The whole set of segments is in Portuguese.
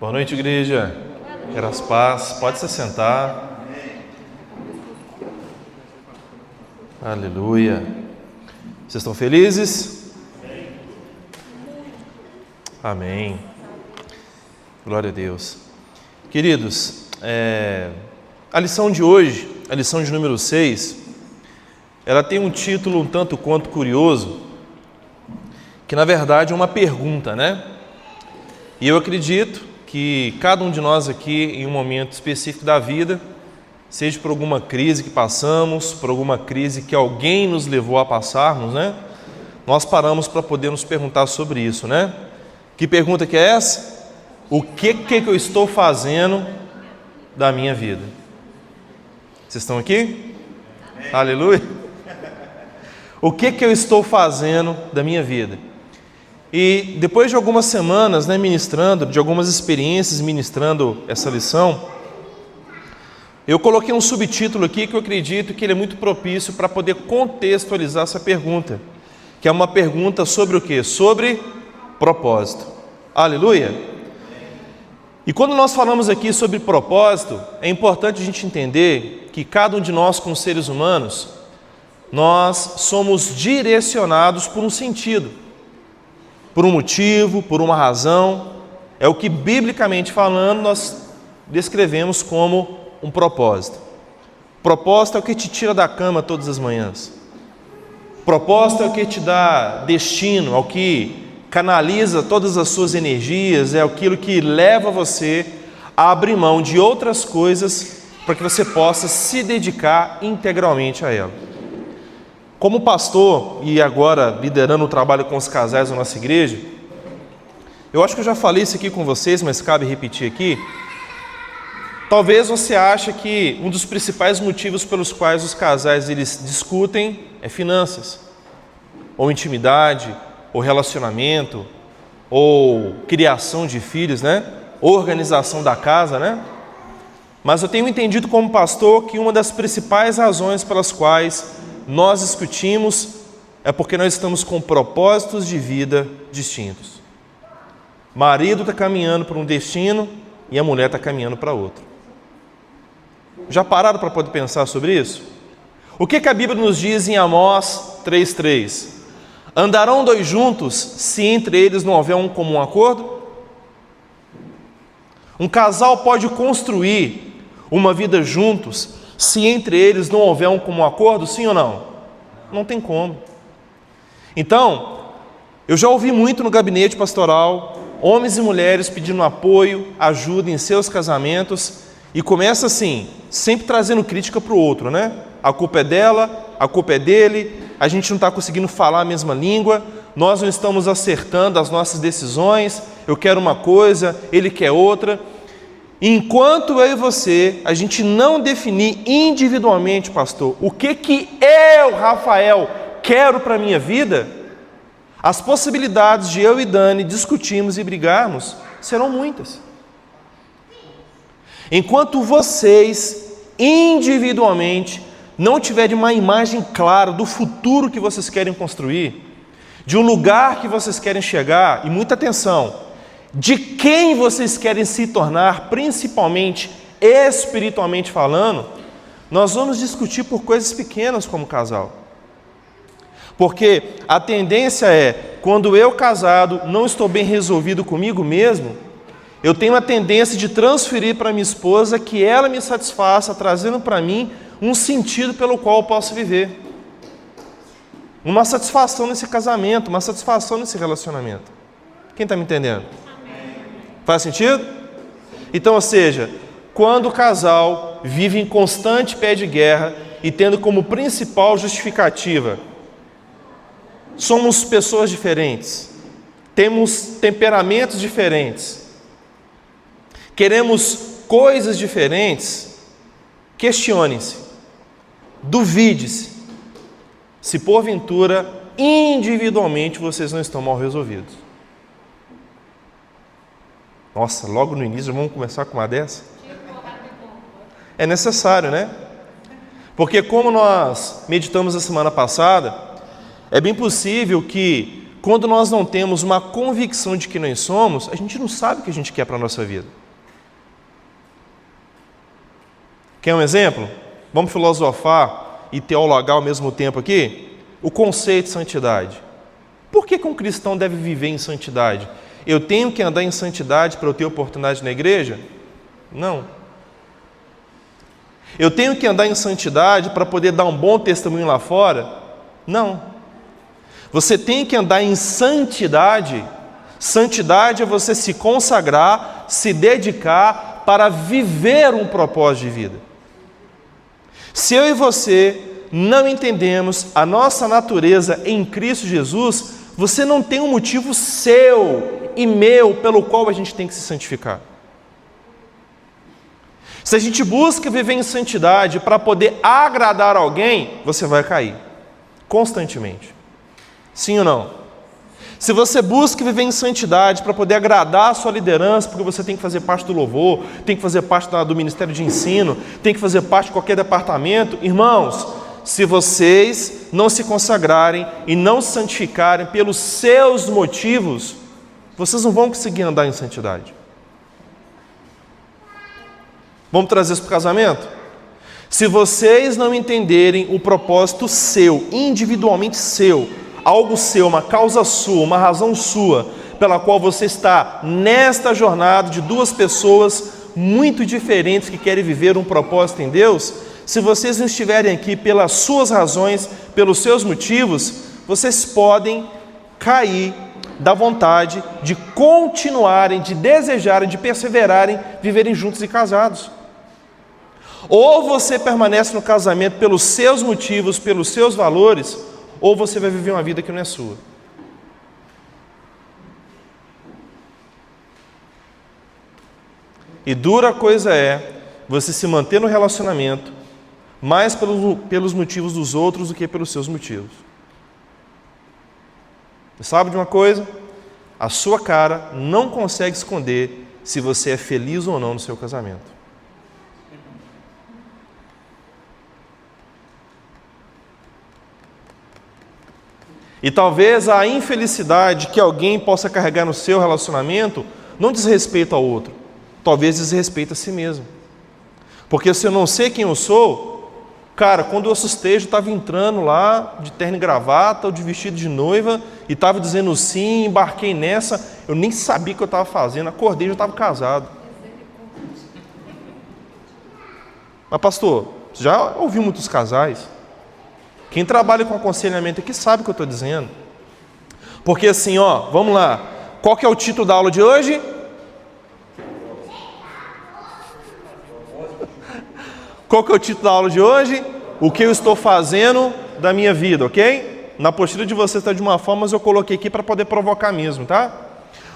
Boa noite, igreja. Graças a paz. Pode se sentar. Aleluia. Vocês estão felizes? Amém. Glória a Deus. Queridos, a lição de hoje, a lição de número 6, ela tem um título um tanto quanto curioso, que na verdade é uma pergunta, né? E eu acredito que cada um de nós aqui, em um momento específico da vida, seja por alguma crise que passamos, por alguma crise que alguém nos levou a passarmos, né? Nós paramos para poder nos perguntar sobre isso, né? Que pergunta que é essa? O que eu estou fazendo da minha vida? Vocês estão aqui? Aleluia! O que eu estou fazendo da minha vida? E depois de algumas semanas, né, ministrando, de algumas experiências ministrando essa lição, eu coloquei um subtítulo aqui que eu acredito que ele é muito propício para poder contextualizar essa pergunta, que é uma pergunta sobre o quê? Sobre propósito. Aleluia! E quando nós falamos aqui sobre propósito, é importante a gente entender que cada um de nós, como seres humanos, nós somos direcionados por um sentido, por um motivo, por uma razão. É o que, biblicamente falando, nós descrevemos como um propósito. Propósito é o que te tira da cama todas as manhãs. Propósito é o que te dá destino, é o que canaliza todas as suas energias, é aquilo que leva você a abrir mão de outras coisas para que você possa se dedicar integralmente a ela. Como pastor e agora liderando o trabalho com os casais da nossa igreja, eu acho que eu já falei isso aqui com vocês, mas cabe repetir aqui. Talvez você ache que um dos principais motivos pelos quais os casais eles discutem é finanças, ou intimidade, ou relacionamento, ou criação de filhos, né? Organização da casa, né? Mas eu tenho entendido como pastor que uma das principais razões pelas quais nós discutimos é porque nós estamos com propósitos de vida distintos. Marido está caminhando para um destino e a mulher está caminhando para outro. Já pararam para poder pensar sobre isso? O que a Bíblia nos diz em Amós 3,3? Andarão dois juntos se entre eles não houver um comum acordo? Um casal pode construir uma vida juntos se entre eles não houver um comum acordo, sim ou não? Não tem como. Então, eu já ouvi muito no gabinete pastoral, homens e mulheres pedindo apoio, ajuda em seus casamentos, e começa assim, sempre trazendo crítica para o outro, né? A culpa é dela, a culpa é dele, a gente não está conseguindo falar a mesma língua, nós não estamos acertando as nossas decisões, eu quero uma coisa, ele quer outra. Enquanto eu e você, a gente não definir individualmente, pastor, o que eu, Rafael, quero para a minha vida, as possibilidades de eu e Dani discutirmos e brigarmos serão muitas. Enquanto vocês, individualmente, não tiverem uma imagem clara do futuro que vocês querem construir, de um lugar que vocês querem chegar, e muita atenção, de quem vocês querem se tornar, principalmente espiritualmente falando, nós vamos discutir por coisas pequenas como casal. Porque a tendência é, quando eu casado não estou bem resolvido comigo mesmo, eu tenho a tendência de transferir para minha esposa que ela me satisfaça, trazendo para mim um sentido pelo qual eu posso viver. Uma satisfação nesse casamento, uma satisfação nesse relacionamento. Quem está me entendendo? Faz sentido? Então, ou seja, quando o casal vive em constante pé de guerra e tendo como principal justificativa, somos pessoas diferentes, temos temperamentos diferentes, queremos coisas diferentes, questione-se, duvide-se, se porventura, individualmente, vocês não estão mal resolvidos. Nossa, logo no início vamos começar com uma dessa? É necessário, né? Porque como nós meditamos a semana passada, é bem possível que quando nós não temos uma convicção de que nós somos, a gente não sabe o que a gente quer para a nossa vida. Quer um exemplo? Vamos filosofar e teologar ao mesmo tempo aqui? O conceito de santidade. Por que um cristão deve viver em santidade? Eu tenho que andar em santidade para eu ter oportunidade na igreja? Não. Eu tenho que andar em santidade para poder dar um bom testemunho lá fora? Não. Você tem que andar em santidade. Santidade é você se consagrar, se dedicar para viver um propósito de vida. Se eu e você não entendemos a nossa natureza em Cristo Jesus, você não tem um motivo seu e meu pelo qual a gente tem que se santificar. Se a gente busca viver em santidade para poder agradar alguém, você vai cair constantemente. Sim ou não? Se você busca viver em santidade para poder agradar a sua liderança, porque você tem que fazer parte do louvor, tem que fazer parte do ministério de ensino, tem que fazer parte de qualquer departamento, irmãos, se vocês não se consagrarem e não se santificarem pelos seus motivos, vocês não vão conseguir andar em santidade. Vamos trazer isso para o casamento? Se vocês não entenderem o propósito seu, individualmente seu, algo seu, uma causa sua, uma razão sua, pela qual você está nesta jornada de duas pessoas muito diferentes que querem viver um propósito em Deus, se vocês não estiverem aqui pelas suas razões, pelos seus motivos, vocês podem cair da vontade de continuarem, de desejarem, de perseverarem, viverem juntos e casados. Ou você permanece no casamento pelos seus motivos, pelos seus valores, ou você vai viver uma vida que não é sua. E dura coisa é você se manter no relacionamento mais pelos motivos dos outros do que pelos seus motivos. Você sabe de uma coisa? A sua cara não consegue esconder se você é feliz ou não no seu casamento. E talvez a infelicidade que alguém possa carregar no seu relacionamento não diz respeito ao outro, talvez diz respeito a si mesmo. Porque se eu não sei quem eu sou, cara, quando eu assustei, eu estava entrando lá de terno e gravata ou de vestido de noiva e estava dizendo sim, embarquei nessa, eu nem sabia o que eu estava fazendo, acordei e já estava casado. Mas pastor, você já ouviu muitos casais? Quem trabalha com aconselhamento aqui sabe o que eu estou dizendo. Porque assim, vamos lá. Qual que é o título da aula de hoje? Qual que é o título da aula de hoje? O que eu estou fazendo da minha vida, ok? Na apostila de vocês está de uma forma, mas eu coloquei aqui para poder provocar mesmo, tá?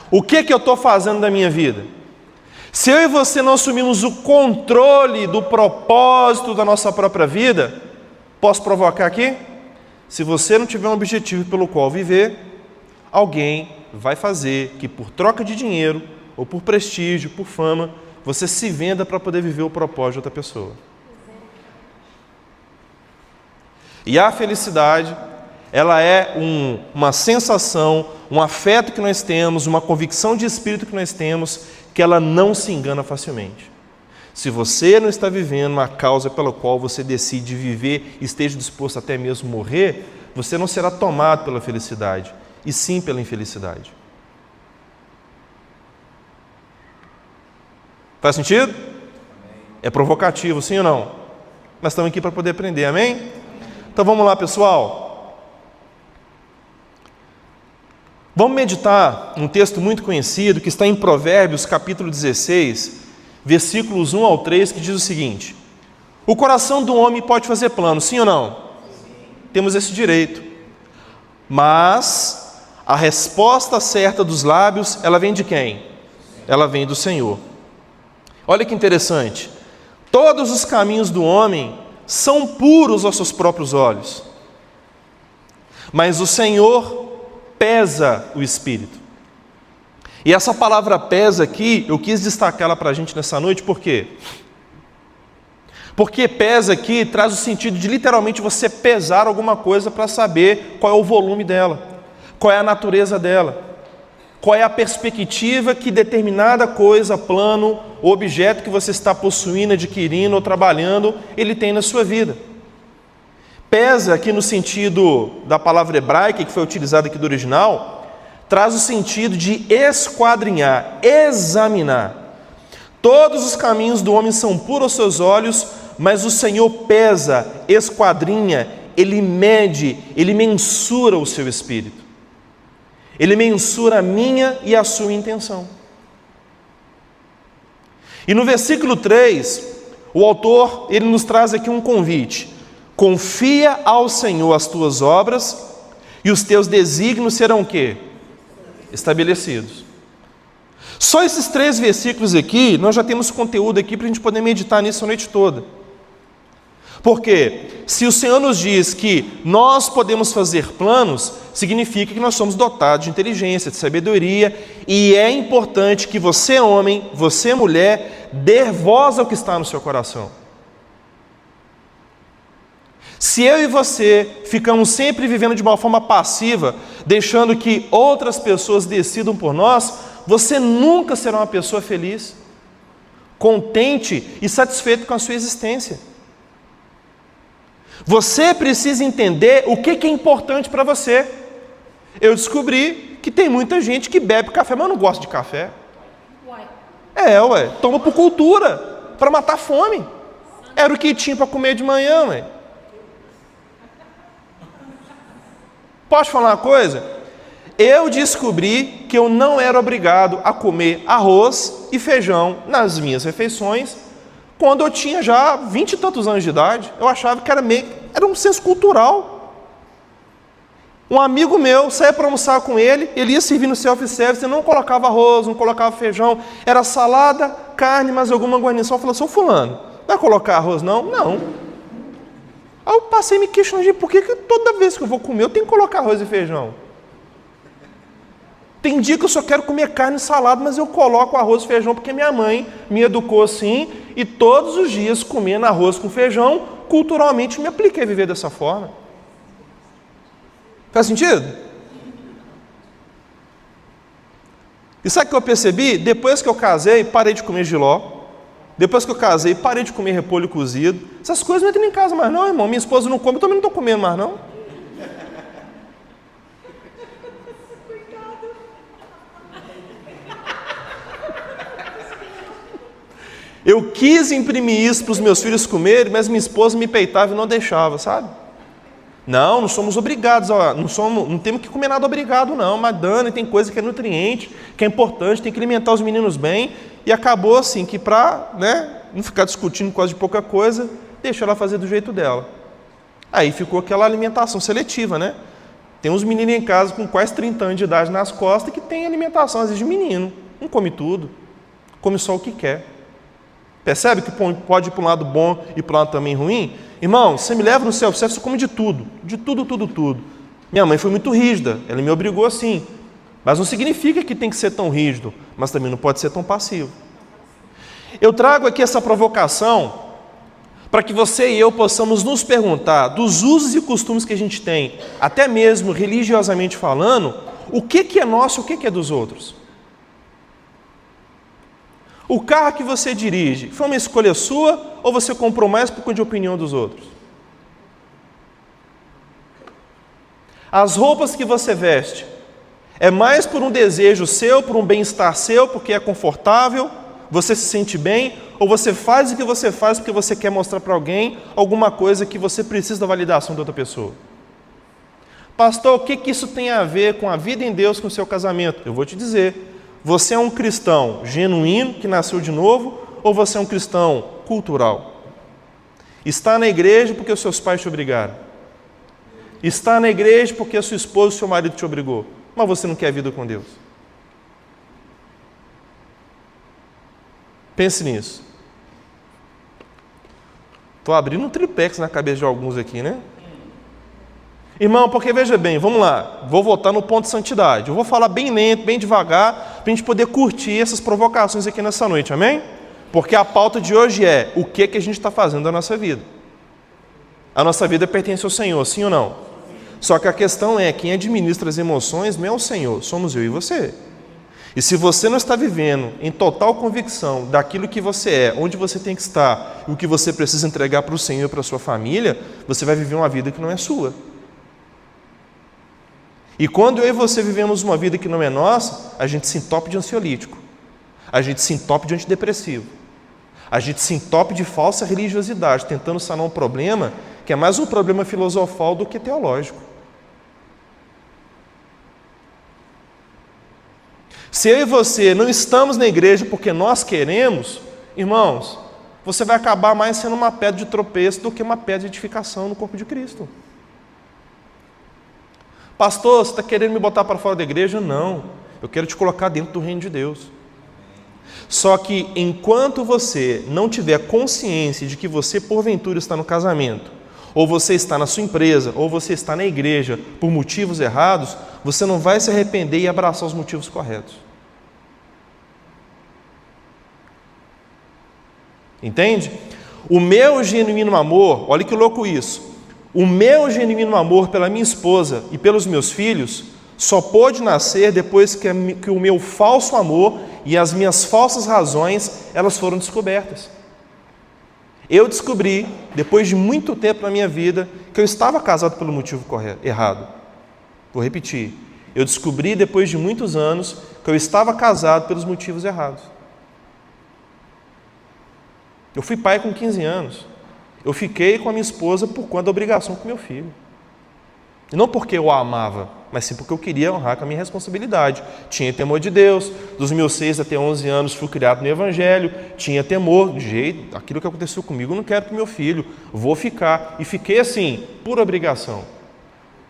O que eu estou fazendo da minha vida? Se eu e você não assumimos o controle do propósito da nossa própria vida, posso provocar aqui? Se você não tiver um objetivo pelo qual viver, alguém vai fazer que por troca de dinheiro, ou por prestígio, por fama, você se venda para poder viver o propósito de outra pessoa. E a felicidade, ela é uma sensação, um afeto que nós temos, uma convicção de espírito que nós temos, que ela não se engana facilmente. Se você não está vivendo uma causa pela qual você decide viver e esteja disposto até mesmo morrer, você não será tomado pela felicidade, e sim pela infelicidade. Faz sentido? É provocativo, sim ou não? Nós estamos aqui para poder aprender, amém? Então vamos lá, pessoal. Vamos meditar num texto muito conhecido que está em Provérbios, capítulo 16, versículos 1 ao 3, que diz o seguinte: o coração do homem pode fazer plano, sim ou não? Sim. Temos esse direito. Mas a resposta certa dos lábios, ela vem de quem? Ela vem do Senhor. Olha que interessante. Todos os caminhos do homem são puros aos seus próprios olhos, mas o Senhor pesa o espírito. E essa palavra pesa aqui, eu quis destacá-la para a gente nessa noite, por quê? Porque pesa aqui traz o sentido de literalmente você pesar alguma coisa para saber qual é o volume dela. Qual é a natureza dela? Qual é a perspectiva que determinada coisa, plano, objeto que você está possuindo, adquirindo ou trabalhando, ele tem na sua vida? Pesa aqui no sentido da palavra hebraica, que foi utilizada aqui do original, traz o sentido de esquadrinhar, examinar. Todos os caminhos do homem são puros aos seus olhos, mas o Senhor pesa, esquadrinha, Ele mede, Ele mensura o seu espírito. Ele mensura a minha e a sua intenção. E no versículo 3, o autor, ele nos traz aqui um convite. Confia ao Senhor as tuas obras e os teus desígnios serão o quê? Estabelecidos. Só esses 3 versículos aqui, nós já temos conteúdo aqui para a gente poder meditar nisso a noite toda. Porque se o Senhor nos diz que nós podemos fazer planos, significa que nós somos dotados de inteligência, de sabedoria, e é importante que você, homem, você, mulher, dê voz ao que está no seu coração. Se eu e você ficamos sempre vivendo de uma forma passiva, deixando que outras pessoas decidam por nós, você nunca será uma pessoa feliz, contente e satisfeito com a sua existência. Você precisa entender o que é importante para você. Eu descobri que tem muita gente que bebe café, mas não gosta de café. Toma por cultura, para matar a fome. Era o que tinha para comer de manhã, Posso falar uma coisa? Eu descobri que eu não era obrigado a comer arroz e feijão nas minhas refeições quando eu tinha já 20 e tantos anos de idade. Eu achava que era um senso cultural. Um amigo meu, saía para almoçar com ele ia servir no self-service, não colocava arroz, não colocava feijão, era salada, carne, mais alguma guarnição. Eu falei, seu fulano, vai colocar arroz não? Não. Aí eu passei me questionando, por que toda vez que eu vou comer eu tenho que colocar arroz e feijão? Tem dia que eu só quero comer carne e salada, mas eu coloco arroz e feijão porque minha mãe me educou assim, e todos os dias comendo arroz com feijão, culturalmente me apliquei a viver dessa forma. Faz sentido? E sabe o que eu percebi? Depois que eu casei, parei de comer jiló. Depois que eu casei, parei de comer repolho cozido. Essas coisas não entram em casa mais não, irmão. Minha esposa não come, eu também não estou comendo mais não. Eu quis imprimir isso para os meus filhos comerem, mas minha esposa me peitava e não deixava, sabe? Não somos obrigados, não temos que comer nada obrigado não, mas dane, tem coisa que é nutriente, que é importante, tem que alimentar os meninos bem, e acabou assim, que para não ficar discutindo quase de pouca coisa, deixou ela fazer do jeito dela. Aí ficou aquela alimentação seletiva, Tem uns meninos em casa com quase 30 anos de idade nas costas que tem alimentação, às vezes de menino, não come tudo, come só o que quer. Percebe que pode ir para um lado bom e para um lado também ruim? Irmão, você me leva no self-service, você come de tudo. De tudo, tudo, tudo. Minha mãe foi muito rígida, ela me obrigou assim. Mas não significa que tem que ser tão rígido, mas também não pode ser tão passivo. Eu trago aqui essa provocação para que você e eu possamos nos perguntar dos usos e costumes que a gente tem, até mesmo religiosamente falando, o que é nosso e o que é dos outros. O carro que você dirige foi uma escolha sua ou você comprou mais por conta de opinião dos outros? As roupas que você veste é mais por um desejo seu, por um bem-estar seu, porque é confortável, você se sente bem, ou você faz o que você faz porque você quer mostrar para alguém alguma coisa que você precisa da validação de outra pessoa? Pastor, o que isso tem a ver com a vida em Deus, com o seu casamento? Eu vou te dizer. Você é um cristão genuíno, que nasceu de novo, ou você é um cristão cultural? Está na igreja porque os seus pais te obrigaram. Está na igreja porque a sua esposa e o seu marido te obrigou. Mas você não quer a vida com Deus. Pense nisso. Estou abrindo um triplex na cabeça de alguns aqui, Irmão, porque veja bem, vamos lá, vou voltar no ponto de santidade. Eu vou falar bem lento, bem devagar, para a gente poder curtir essas provocações aqui nessa noite, amém? Porque a pauta de hoje é o que a gente está fazendo da nossa vida. A nossa vida pertence ao Senhor, sim ou não? Só que a questão é, quem administra as emoções não é o Senhor, somos eu e você. E se você não está vivendo em total convicção daquilo que você é, onde você tem que estar e o que você precisa entregar para o Senhor e para a sua família, você vai viver uma vida que não é sua. E quando eu e você vivemos uma vida que não é nossa, a gente se entope de ansiolítico, a gente se entope de antidepressivo, a gente se entope de falsa religiosidade, tentando sanar um problema que é mais um problema filosofal do que teológico. Se eu e você não estamos na igreja porque nós queremos, irmãos, você vai acabar mais sendo uma pedra de tropeço do que uma pedra de edificação no corpo de Cristo. Pastor, você está querendo me botar para fora da igreja? Não, eu quero te colocar dentro do reino de Deus. Só que enquanto você não tiver consciência de que você porventura está no casamento, ou você está na sua empresa, ou você está na igreja por motivos errados, você não vai se arrepender e abraçar os motivos corretos. Entende? O meu genuíno amor, olha que louco isso, o meu genuíno amor pela minha esposa e pelos meus filhos só pôde nascer depois que o meu falso amor e as minhas falsas razões, elas foram descobertas. Eu descobri, depois de muito tempo na minha vida, que eu estava casado pelo motivo errado. Vou repetir. Eu descobri, depois de muitos anos, que eu estava casado pelos motivos errados. Eu fui pai com 15 anos. Eu fiquei com a minha esposa por conta da obrigação com meu filho. E não porque eu a amava, mas sim porque eu queria honrar com a minha responsabilidade. Tinha temor de Deus. Dos meus 6 até 11 anos fui criado no Evangelho. Tinha temor, de jeito, aquilo que aconteceu comigo eu não quero para o meu filho. Vou ficar. E fiquei assim, por obrigação.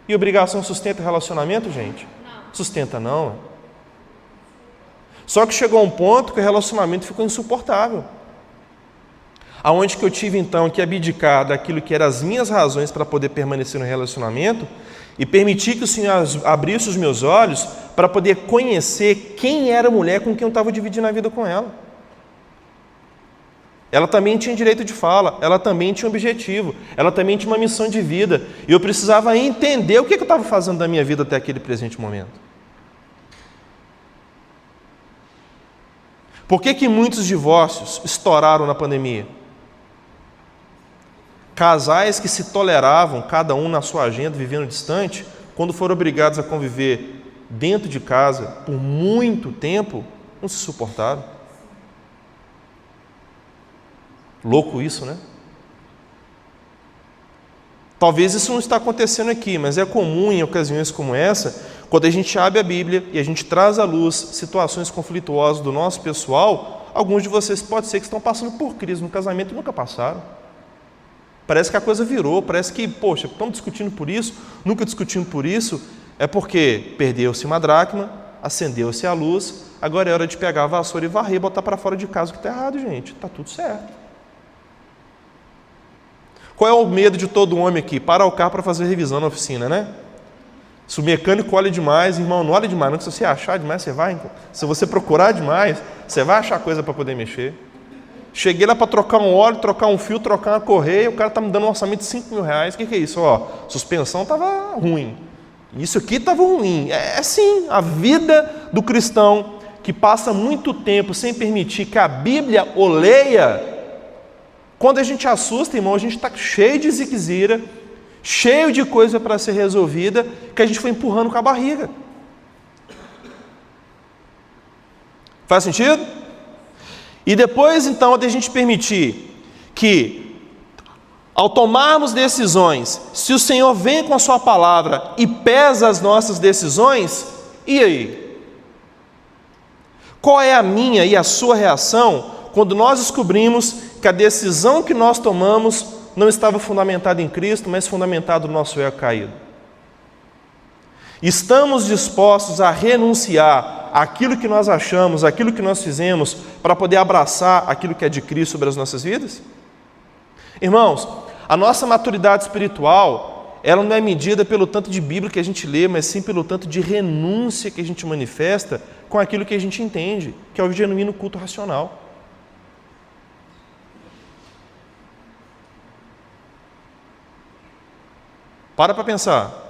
E obrigação sustenta relacionamento, gente? Sustenta não. Só que chegou um ponto que o relacionamento ficou insuportável. Aonde que eu tive então que abdicar daquilo que eram as minhas razões para poder permanecer no relacionamento e permitir que o Senhor abrisse os meus olhos para poder conhecer quem era a mulher com quem eu estava dividindo a vida com ela. Ela também tinha direito de fala, ela também tinha um objetivo, ela também tinha uma missão de vida e eu precisava entender o que eu estava fazendo da minha vida até aquele presente momento. Por que muitos divórcios estouraram na pandemia? Casais que se toleravam, cada um na sua agenda, vivendo distante, quando foram obrigados a conviver dentro de casa por muito tempo, não se suportaram. Louco isso, né? Talvez isso não está acontecendo aqui, mas é comum em ocasiões como essa, quando a gente abre a Bíblia e a gente traz à luz situações conflituosas do nosso pessoal, alguns de vocês pode ser que estão passando por crise no casamento e nunca passaram. Parece que a coisa virou, parece que, poxa, estamos discutindo por isso, nunca discutimos por isso, é porque perdeu-se uma dracma, acendeu-se a luz, agora é hora de pegar a vassoura e varrer e botar para fora de casa o que está errado, gente, está tudo certo. Qual é o medo de todo homem aqui? Parar o carro para fazer revisão na oficina, né? Se o mecânico olha demais, irmão, não olha demais, não, se você achar demais, você vai, se você procurar demais, você vai achar coisa para poder mexer. Cheguei lá para trocar um óleo, trocar um fio, trocar uma correia, o cara está me dando um orçamento de R$5.000. O que é isso? Ó, suspensão estava ruim. Isso aqui estava ruim. É sim, a vida do cristão que passa muito tempo sem permitir que a Bíblia o leia. Quando a gente assusta, irmão, a gente está cheio de ziquezira, cheio de coisa para ser resolvida, que a gente foi empurrando com a barriga. Faz sentido? E depois, então, de a gente permitir que, ao tomarmos decisões, se o Senhor vem com a sua palavra e pesa as nossas decisões, e aí? Qual é a minha e a sua reação quando nós descobrimos que a decisão que nós tomamos não estava fundamentada em Cristo, mas fundamentada no nosso eu caído? Estamos dispostos a renunciar aquilo que nós achamos, aquilo que nós fizemos, para poder abraçar aquilo que é de Cristo sobre as nossas vidas? Irmãos, a nossa maturidade espiritual, ela não é medida pelo tanto de Bíblia que a gente lê, mas sim pelo tanto de renúncia que a gente manifesta com aquilo que a gente entende, que é o genuíno culto racional. Para pensar.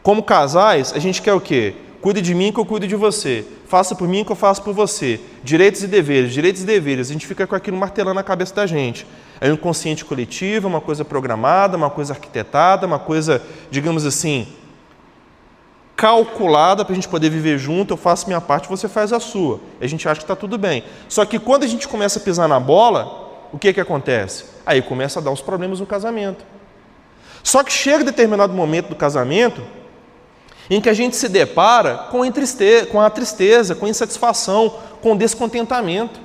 Como casais, a gente quer o quê? Cuide de mim que eu cuido de você. Faça por mim que eu faço por você. Direitos e deveres, direitos e deveres. A gente fica com aquilo martelando na cabeça da gente. É um inconsciente coletivo, uma coisa programada, uma coisa arquitetada, uma coisa, digamos assim, calculada para a gente poder viver junto. Eu faço minha parte, você faz a sua. A gente acha que está tudo bem. Só que quando a gente começa a pisar na bola, o que acontece? Aí começa a dar os problemas no casamento. Só que chega determinado momento do casamento em que a gente se depara com a tristeza, com a insatisfação, com o descontentamento.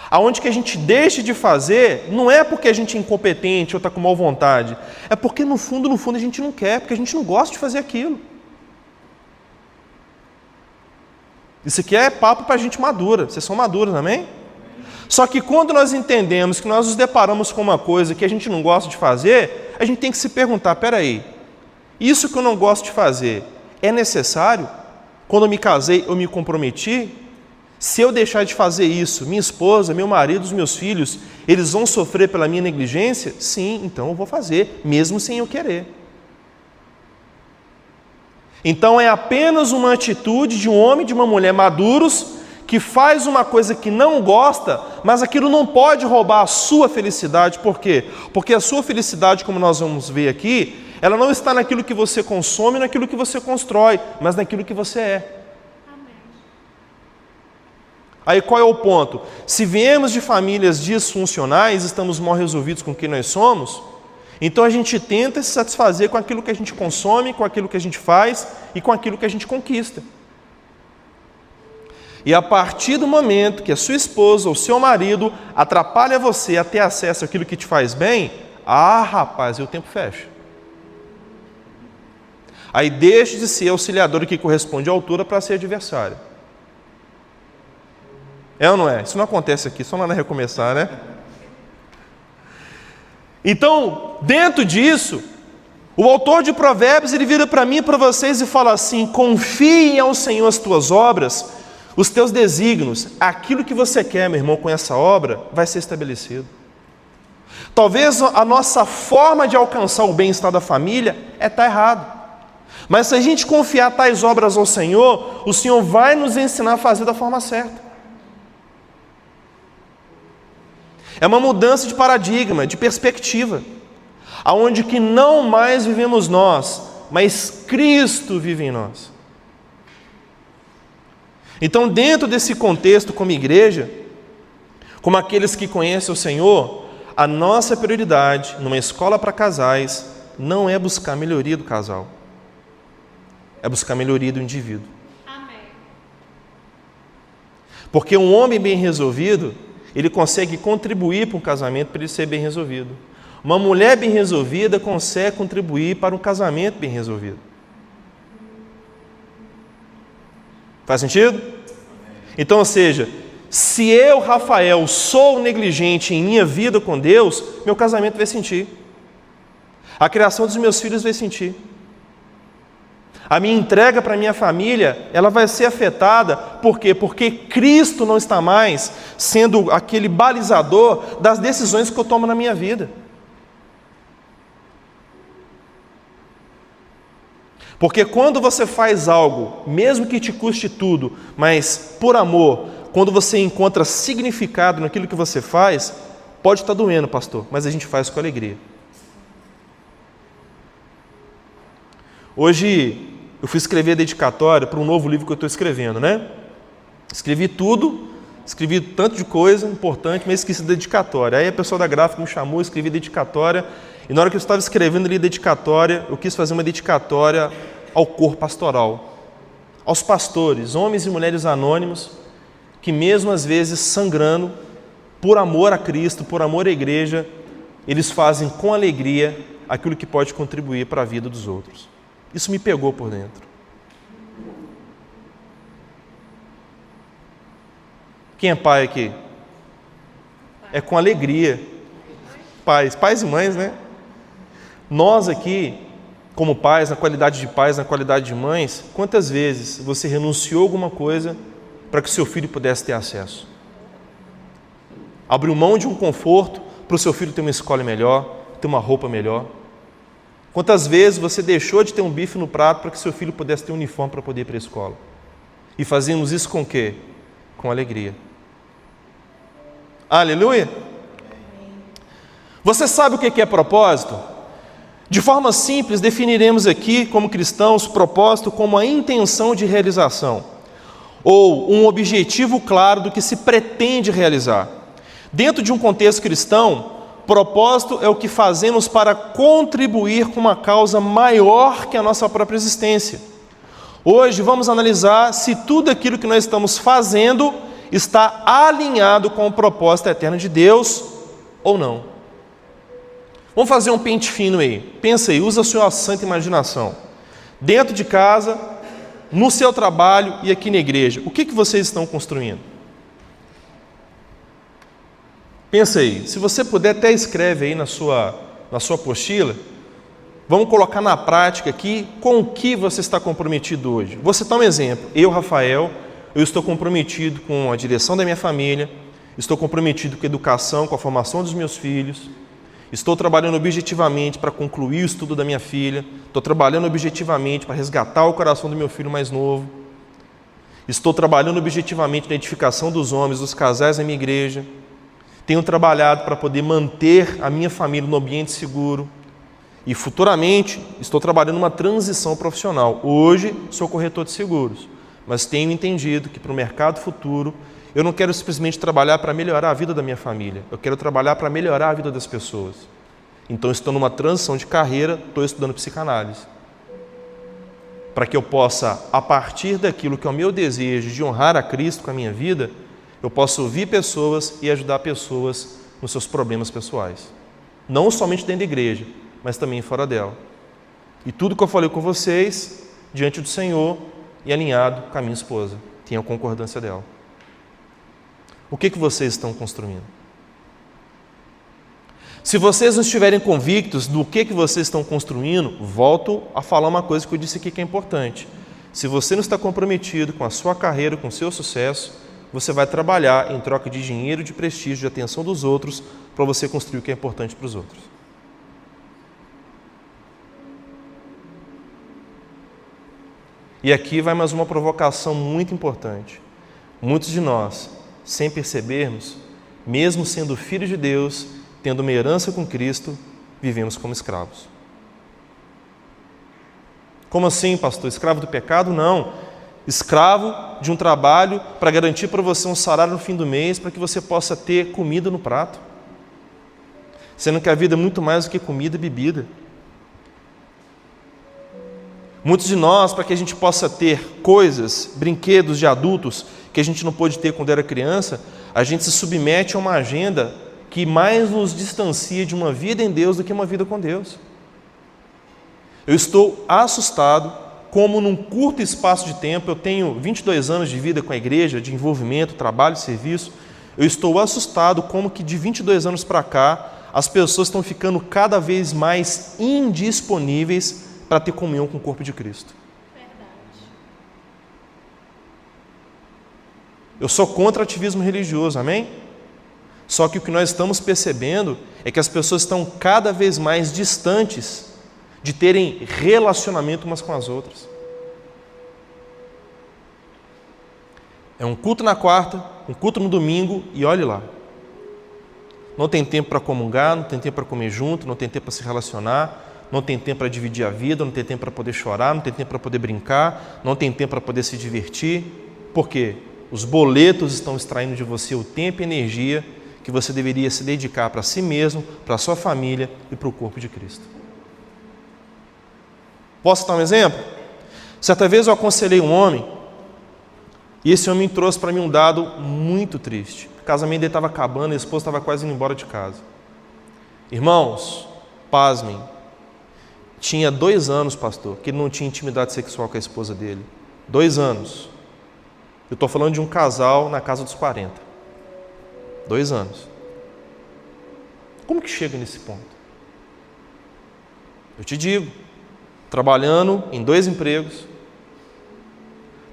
Aonde que a gente deixa de fazer, não é porque a gente é incompetente ou está com mal vontade, é porque no fundo a gente não quer, porque a gente não gosta de fazer aquilo. Isso aqui é papo para gente madura, vocês são maduros, amém? Só que quando nós entendemos que nós nos deparamos com uma coisa que a gente não gosta de fazer, a gente tem que se perguntar, peraí, isso que eu não gosto de fazer é necessário? Quando eu me casei, eu me comprometi? Se eu deixar de fazer isso, minha esposa, meu marido, os meus filhos, eles vão sofrer pela minha negligência? Sim, então eu vou fazer, mesmo sem eu querer. Então é apenas uma atitude de um homem e de uma mulher maduros que faz uma coisa que não gosta, mas aquilo não pode roubar a sua felicidade. Por quê? Porque a sua felicidade, como nós vamos ver aqui, ela não está naquilo que você consome, naquilo que você constrói, mas naquilo que você é. Aí qual é o ponto? Se viemos de famílias disfuncionais, estamos mal resolvidos com quem nós somos, então a gente tenta se satisfazer com aquilo que a gente consome, com aquilo que a gente faz e com aquilo que a gente conquista. E a partir do momento que a sua esposa ou seu marido atrapalha você a ter acesso àquilo que te faz bem, rapaz, aí o tempo fecha. Aí deixa de ser auxiliador que corresponde à altura para ser adversário. É ou não é? Isso não acontece aqui, só lá na Recomeçar, né? Então, dentro disso, o autor de Provérbios, ele vira para mim e para vocês e fala assim: confiem ao Senhor as tuas obras, os teus desígnios, aquilo que você quer, meu irmão, com essa obra, vai ser estabelecido. Talvez a nossa forma de alcançar o bem-estar da família está errado. Mas se a gente confiar tais obras ao Senhor, o Senhor vai nos ensinar a fazer da forma certa. É uma mudança de paradigma, de perspectiva, aonde que não mais vivemos nós, mas Cristo vive em nós. Então, dentro desse contexto, como igreja, como aqueles que conhecem o Senhor, a nossa prioridade numa escola para casais não é buscar a melhoria do casal, é buscar a melhoria do indivíduo. Amém. Porque um homem bem resolvido, ele consegue contribuir para um casamento para ele ser bem resolvido. Uma mulher bem resolvida consegue contribuir para um casamento bem resolvido. Faz sentido? Então, ou seja, se eu, Rafael, sou negligente em minha vida com Deus, meu casamento vai sentir. A criação dos meus filhos vai sentir. A minha entrega para a minha família, ela vai ser afetada. Por quê? Porque Cristo não está mais sendo aquele balizador das decisões que eu tomo na minha vida. Porque quando você faz algo, mesmo que te custe tudo, mas por amor, quando você encontra significado naquilo que você faz, pode estar doendo, pastor, mas a gente faz com alegria. Hoje eu fui escrever a dedicatória para um novo livro que eu estou escrevendo, né? Escrevi tudo, escrevi tanto de coisa importante, mas esqueci da dedicatória. Aí a pessoa da gráfica me chamou, escrevi a dedicatória, e na hora que eu estava escrevendo ali a dedicatória, eu quis fazer uma dedicatória ao corpo pastoral, aos pastores, homens e mulheres anônimos, que mesmo às vezes sangrando, por amor a Cristo, por amor à igreja, eles fazem com alegria aquilo que pode contribuir para a vida dos outros. Isso me pegou por dentro. Quem é pai aqui? É com alegria. Pais e mães, né? Nós aqui, como pais, na qualidade de pais, na qualidade de mães, quantas vezes você renunciou a alguma coisa para que o seu filho pudesse ter acesso? Abriu mão de um conforto para o seu filho ter uma escola melhor, ter uma roupa melhor. Quantas vezes você deixou de ter um bife no prato para que seu filho pudesse ter um uniforme para poder ir para a escola? E fazíamos isso com o quê? Com alegria. Aleluia! Você sabe o que é propósito? De forma simples, definiremos aqui, como cristãos, propósito como a intenção de realização, ou um objetivo claro do que se pretende realizar. Dentro de um contexto cristão, propósito é o que fazemos para contribuir com uma causa maior que a nossa própria existência. Hoje vamos analisar se tudo aquilo que nós estamos fazendo está alinhado com o propósito eterno de Deus ou não. Vamos fazer um pente fino aí. Pensa aí, usa a sua santa imaginação. Dentro de casa, no seu trabalho e aqui na igreja, o que vocês estão construindo? Pensa aí, se você puder, até escreve aí na sua apostila. Vamos colocar na prática aqui com o que você está comprometido hoje. Vou citar um exemplo. Eu, Rafael, eu estou comprometido com a direção da minha família, estou comprometido com a educação, com a formação dos meus filhos, estou trabalhando objetivamente para concluir o estudo da minha filha, estou trabalhando objetivamente para resgatar o coração do meu filho mais novo, estou trabalhando objetivamente na edificação dos homens, dos casais da minha igreja, tenho trabalhado para poder manter a minha família no ambiente seguro e futuramente estou trabalhando uma transição profissional. Hoje sou corretor de seguros, mas tenho entendido que para o mercado futuro eu não quero simplesmente trabalhar para melhorar a vida da minha família, eu quero trabalhar para melhorar a vida das pessoas. Então estou numa transição de carreira, estou estudando psicanálise, para que eu possa, a partir daquilo que é o meu desejo de honrar a Cristo com a minha vida, eu possa ouvir pessoas e ajudar pessoas nos seus problemas pessoais. Não somente dentro da igreja, mas também fora dela. E tudo que eu falei com vocês, diante do Senhor e alinhado com a minha esposa, tenha a concordância dela. O que vocês estão construindo? Se vocês não estiverem convictos do que vocês estão construindo, volto a falar uma coisa que eu disse aqui que é importante. Se você não está comprometido com a sua carreira, com o seu sucesso, você vai trabalhar em troca de dinheiro, de prestígio, de atenção dos outros, para você construir o que é importante para os outros. E aqui vai mais uma provocação muito importante. Muitos de nós, sem percebermos, mesmo sendo filhos de Deus, tendo uma herança com Cristo, vivemos como escravos. Como assim, pastor? Escravo do pecado? Não. Escravo de um trabalho para garantir para você um salário no fim do mês, para que você possa ter comida no prato. Sendo que a vida é muito mais do que comida e bebida. Muitos de nós, para que a gente possa ter coisas, brinquedos de adultos, que a gente não pôde ter quando era criança, a gente se submete a uma agenda que mais nos distancia de uma vida em Deus do que uma vida com Deus. Eu estou assustado como num curto espaço de tempo, eu tenho 22 anos de vida com a igreja, de envolvimento, trabalho, serviço, eu estou assustado como que de 22 anos para cá, as pessoas estão ficando cada vez mais indisponíveis para ter comunhão com o corpo de Cristo. Eu sou contra ativismo religioso, amém? Só que o que nós estamos percebendo é que as pessoas estão cada vez mais distantes de terem relacionamento umas com as outras. É um culto na quarta, um culto no domingo e olhe lá. Não tem tempo para comungar, não tem tempo para comer junto, não tem tempo para se relacionar, não tem tempo para dividir a vida, não tem tempo para poder chorar, não tem tempo para poder brincar, não tem tempo para poder se divertir. Por quê? Os boletos estão extraindo de você o tempo e energia que você deveria se dedicar para si mesmo, para a sua família e para o corpo de Cristo. Posso dar um exemplo? Certa vez eu aconselhei um homem e esse homem trouxe para mim um dado muito triste. O casamento dele estava acabando, a esposa estava quase indo embora de casa. Irmãos, pasmem, tinha 2 anos, pastor, que ele não tinha intimidade sexual com a esposa dele. 2 anos. Eu estou falando de um casal na casa dos 40. 2 anos. Como que chega nesse ponto? Eu te digo, trabalhando em 2 empregos,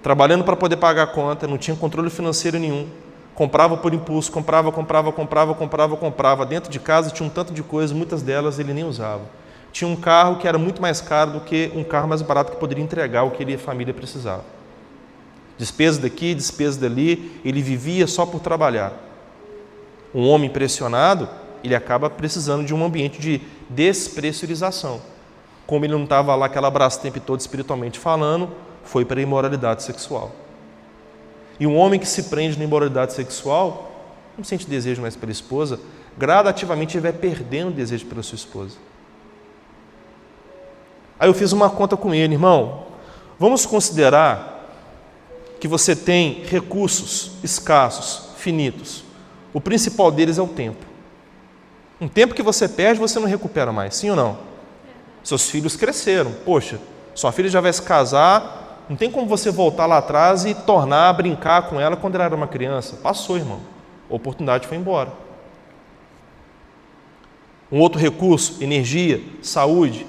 trabalhando para poder pagar a conta, não tinha controle financeiro nenhum, comprava por impulso, comprava, dentro de casa tinha um tanto de coisas, muitas delas ele nem usava. tinha um carro que era muito mais caro do que um carro mais barato que poderia entregar o que a família precisava. Despesa daqui, despesa dali, ele vivia só por trabalhar. Um homem pressionado, ele acaba precisando de um ambiente de despressurização. Como ele não estava lá aquela brastemp todo espiritualmente falando, foi para a imoralidade sexual. E um homem que se prende na imoralidade sexual, não sente desejo mais pela esposa, gradativamente ele vai perdendo o desejo pela sua esposa. Aí eu fiz uma conta com ele, irmão, vamos considerar que você tem recursos escassos, finitos. O principal deles é o tempo. Um tempo que você perde, você não recupera mais, sim ou não? Seus filhos cresceram, poxa, sua filha já vai se casar, não tem como você voltar lá atrás e tornar a brincar com ela quando ela era uma criança. Passou, irmão, a oportunidade foi embora. Um outro recurso, energia, saúde.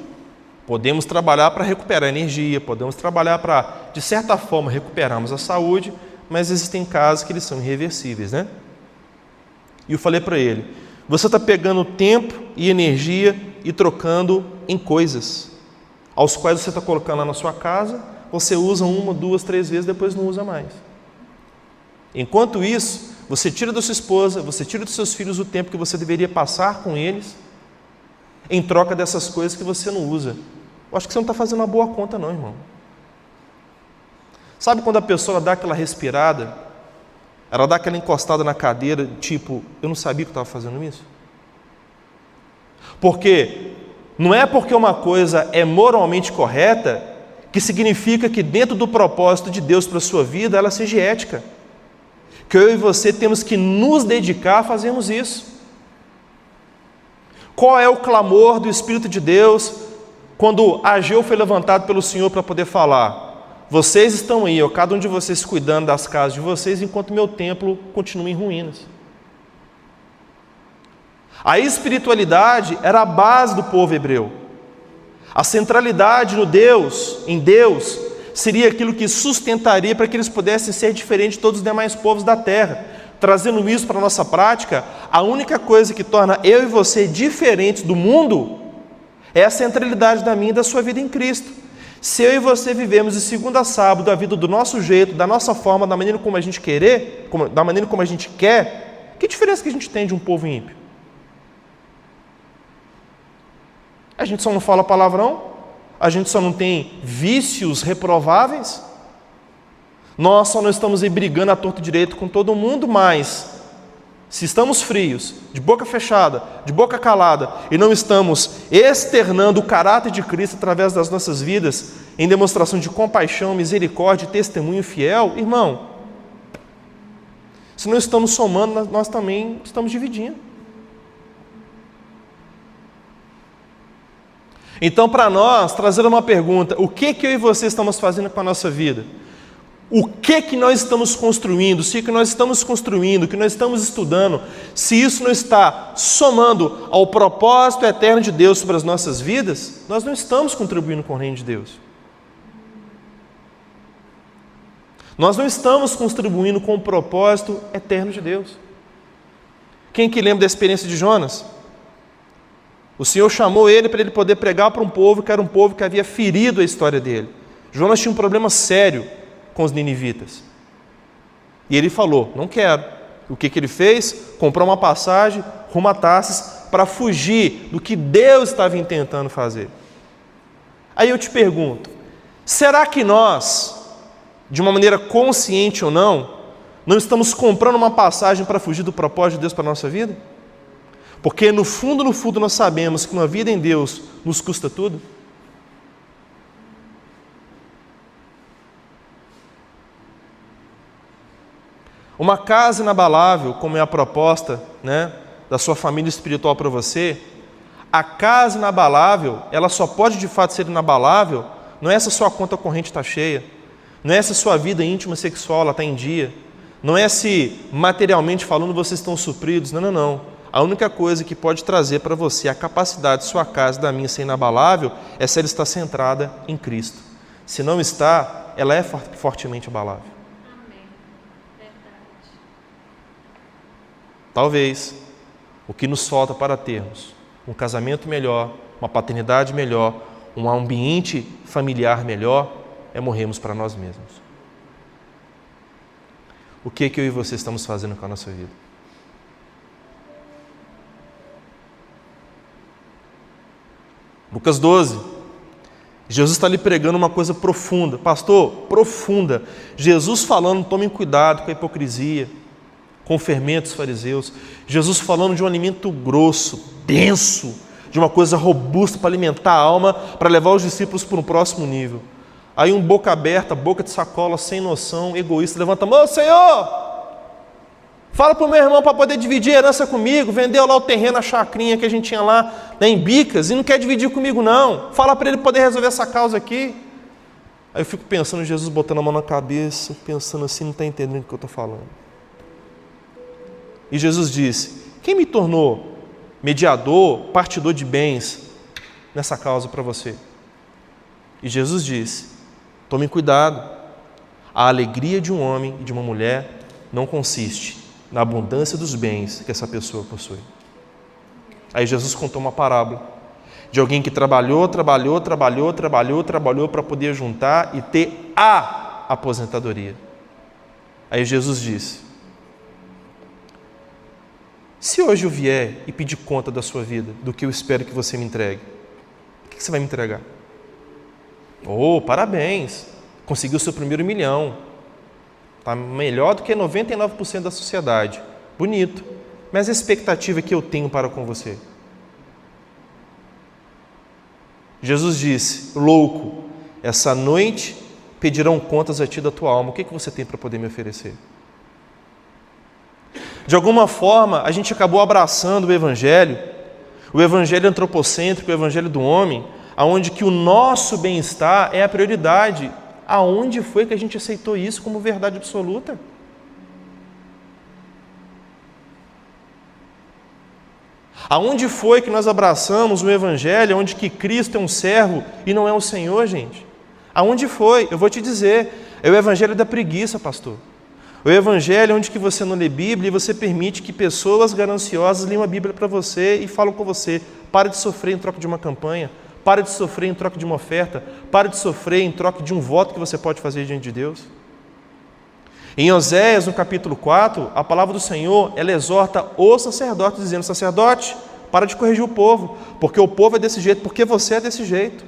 Podemos trabalhar para recuperar a energia, podemos trabalhar para, de certa forma, recuperarmos a saúde, mas existem casos que eles são irreversíveis, né? E eu falei para ele, você está pegando tempo e energia e trocando em coisas, aos quais você está colocando lá na sua casa, você usa 1, 2, 3 vezes, depois não usa mais. Enquanto isso, você tira da sua esposa, você tira dos seus filhos o tempo que você deveria passar com eles, em troca dessas coisas que você não usa. Eu acho que você não está fazendo uma boa conta não, irmão. Sabe quando a pessoa dá aquela respirada, ela dá aquela encostada na cadeira, tipo, eu não sabia que eu estava fazendo isso? Porque não é porque uma coisa é moralmente correta que significa que dentro do propósito de Deus para a sua vida ela seja ética. Que eu e você temos que nos dedicar a fazermos isso. Qual é o clamor do Espírito de Deus quando Ageu foi levantado pelo Senhor para poder falar? Vocês estão aí, cada um de vocês cuidando das casas de vocês, enquanto meu templo continua em ruínas. A espiritualidade era a base do povo hebreu. A centralidade no Deus, em Deus, seria aquilo que sustentaria para que eles pudessem ser diferentes de todos os demais povos da terra. Trazendo isso para a nossa prática, a única coisa que torna eu e você diferentes do mundo é a centralidade da minha e da sua vida em Cristo. Se eu e você vivemos de segunda a sábado a vida do nosso jeito, da nossa forma, da maneira como a gente da maneira como a gente quer, que diferença que a gente tem de um povo ímpio? A gente só não fala palavrão? A gente só não tem vícios reprováveis? Nós só não estamos aí brigando à torto e direito com todo mundo, mas se estamos frios, de boca fechada, de boca calada, e não estamos externando o caráter de Cristo através das nossas vidas, em demonstração de compaixão, misericórdia e testemunho fiel, irmão, se não estamos somando, nós também estamos dividindo. Então, para nós, trazer uma pergunta, o que eu e você estamos fazendo com a nossa vida? O que nós estamos construindo? Se o que nós estamos construindo, o que nós estamos estudando, se isso não está somando ao propósito eterno de Deus sobre as nossas vidas, nós não estamos contribuindo com o reino de Deus. Nós não estamos contribuindo com o propósito eterno de Deus. Quem que lembra da experiência de Jonas? O Senhor chamou ele para ele poder pregar para um povo que era um povo que havia ferido a história dele. Jonas tinha um problema sério com os ninivitas. E ele falou, não quero. O que ele fez? Comprou uma passagem rumo a Tarsis para fugir do que Deus estava intentando fazer. Aí eu te pergunto, será que nós, de uma maneira consciente ou não estamos comprando uma passagem para fugir do propósito de Deus para a nossa vida? Porque no fundo nós sabemos que uma vida em Deus nos custa tudo. Uma casa inabalável, como é a proposta, da sua família espiritual para você, a casa inabalável, ela só pode de fato ser inabalável, não é se a sua conta corrente está cheia, não é se a sua vida íntima sexual ela está em dia, não é se materialmente falando vocês estão supridos, não. A única coisa que pode trazer para você a capacidade de sua casa e da minha ser inabalável é se ela está centrada em Cristo. Se não está, ela é fortemente abalável. Talvez o que nos falta para termos um casamento melhor, uma paternidade melhor, um ambiente familiar melhor, é morrermos para nós mesmos. O que eu e você estamos fazendo com a nossa vida? Lucas 12. Jesus está lhe pregando uma coisa profunda. Pastor, profunda. Jesus falando, tomem cuidado com a hipocrisia, com o fermento dos fariseus. Jesus falando de um alimento grosso, denso, de uma coisa robusta para alimentar a alma, para levar os discípulos para um próximo nível. Aí um boca aberta, boca de sacola, sem noção, egoísta, levanta a mão: Senhor, fala para o meu irmão para poder dividir a herança comigo. Vendeu lá o terreno, a chacrinha que a gente tinha lá em Bicas e não quer dividir comigo não. Fala para ele poder resolver essa causa aqui. Aí eu fico pensando, Jesus botando a mão na cabeça, pensando assim, não está entendendo o que eu estou falando. E Jesus disse: quem me tornou mediador, partidor de bens nessa causa para você? E Jesus disse: tomem cuidado, a alegria de um homem e de uma mulher não consiste na abundância dos bens que essa pessoa possui. Aí Jesus contou uma parábola de alguém que trabalhou para poder juntar e ter a aposentadoria. Aí Jesus disse: se hoje eu vier e pedir conta da sua vida, do que eu espero que você me entregue, o que você vai me entregar? Oh, parabéns, conseguiu o seu primeiro $1 milhão. Está melhor do que 99% da sociedade. Bonito. Mas a expectativa que eu tenho para com você? Jesus disse: louco, essa noite pedirão contas a ti da tua alma. O que você tem para poder me oferecer? De alguma forma, a gente acabou abraçando o evangelho antropocêntrico, o evangelho do homem, aonde que o nosso bem-estar é a prioridade. Aonde foi que a gente aceitou isso como verdade absoluta? Aonde foi que nós abraçamos um evangelho onde que Cristo é um servo e não é o Senhor, gente? Aonde foi? Eu vou te dizer, é o evangelho da preguiça, pastor. O evangelho onde que você não lê Bíblia e você permite que pessoas gananciosas leiam a Bíblia para você e falam com você: para de sofrer em troca de uma campanha, para de sofrer em troca de uma oferta, para de sofrer em troca de um voto que você pode fazer diante de Deus. Em Oséias, no capítulo 4, a palavra do Senhor, ela exorta o sacerdote, dizendo: sacerdote, para de corrigir o povo, porque o povo é desse jeito, porque você é desse jeito.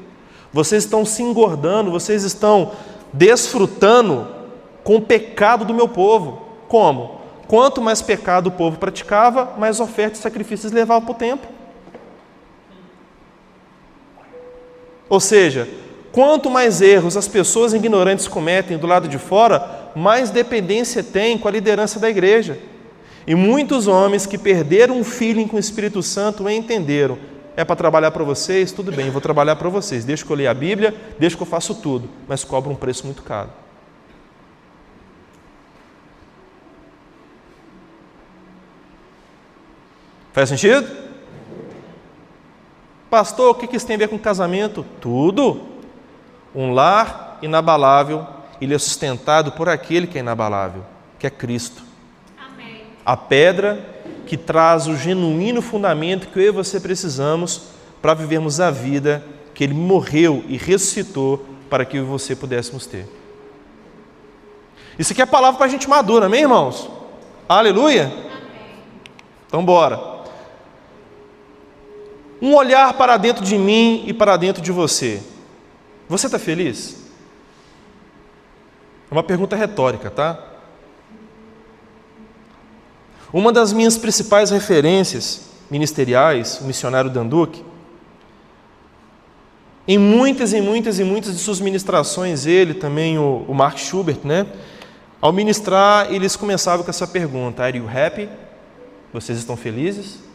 Vocês estão se engordando, vocês estão desfrutando com o pecado do meu povo. Como? Quanto mais pecado o povo praticava, mais ofertas e sacrifícios levavam para o templo. Ou seja, quanto mais erros as pessoas ignorantes cometem do lado de fora, mais dependência tem com a liderança da igreja. E muitos homens que perderam um feeling com o Espírito Santo entenderam: é para trabalhar para vocês? Tudo bem, eu vou trabalhar para vocês. Deixa que eu leia a Bíblia, deixa que eu faço tudo, mas cobro um preço muito caro. Faz sentido? Pastor, o que isso tem a ver com casamento? Tudo. Um lar inabalável, ele é sustentado por aquele que é inabalável, que é Cristo. Amém. A pedra que traz o genuíno fundamento que eu e você precisamos para vivermos a vida que Ele morreu e ressuscitou para que eu e você pudéssemos ter. Isso aqui é palavra para a gente madura, amém, irmãos? Aleluia? Amém. Então, bora. Um olhar para dentro de mim e para dentro de você. Você está feliz? É uma pergunta retórica, tá? Uma das minhas principais referências ministeriais, o missionário Danduque, em muitas de suas ministrações, ele também, o Mark Schubert, né? Ao ministrar, eles começavam com essa pergunta: Are you happy? Vocês estão felizes?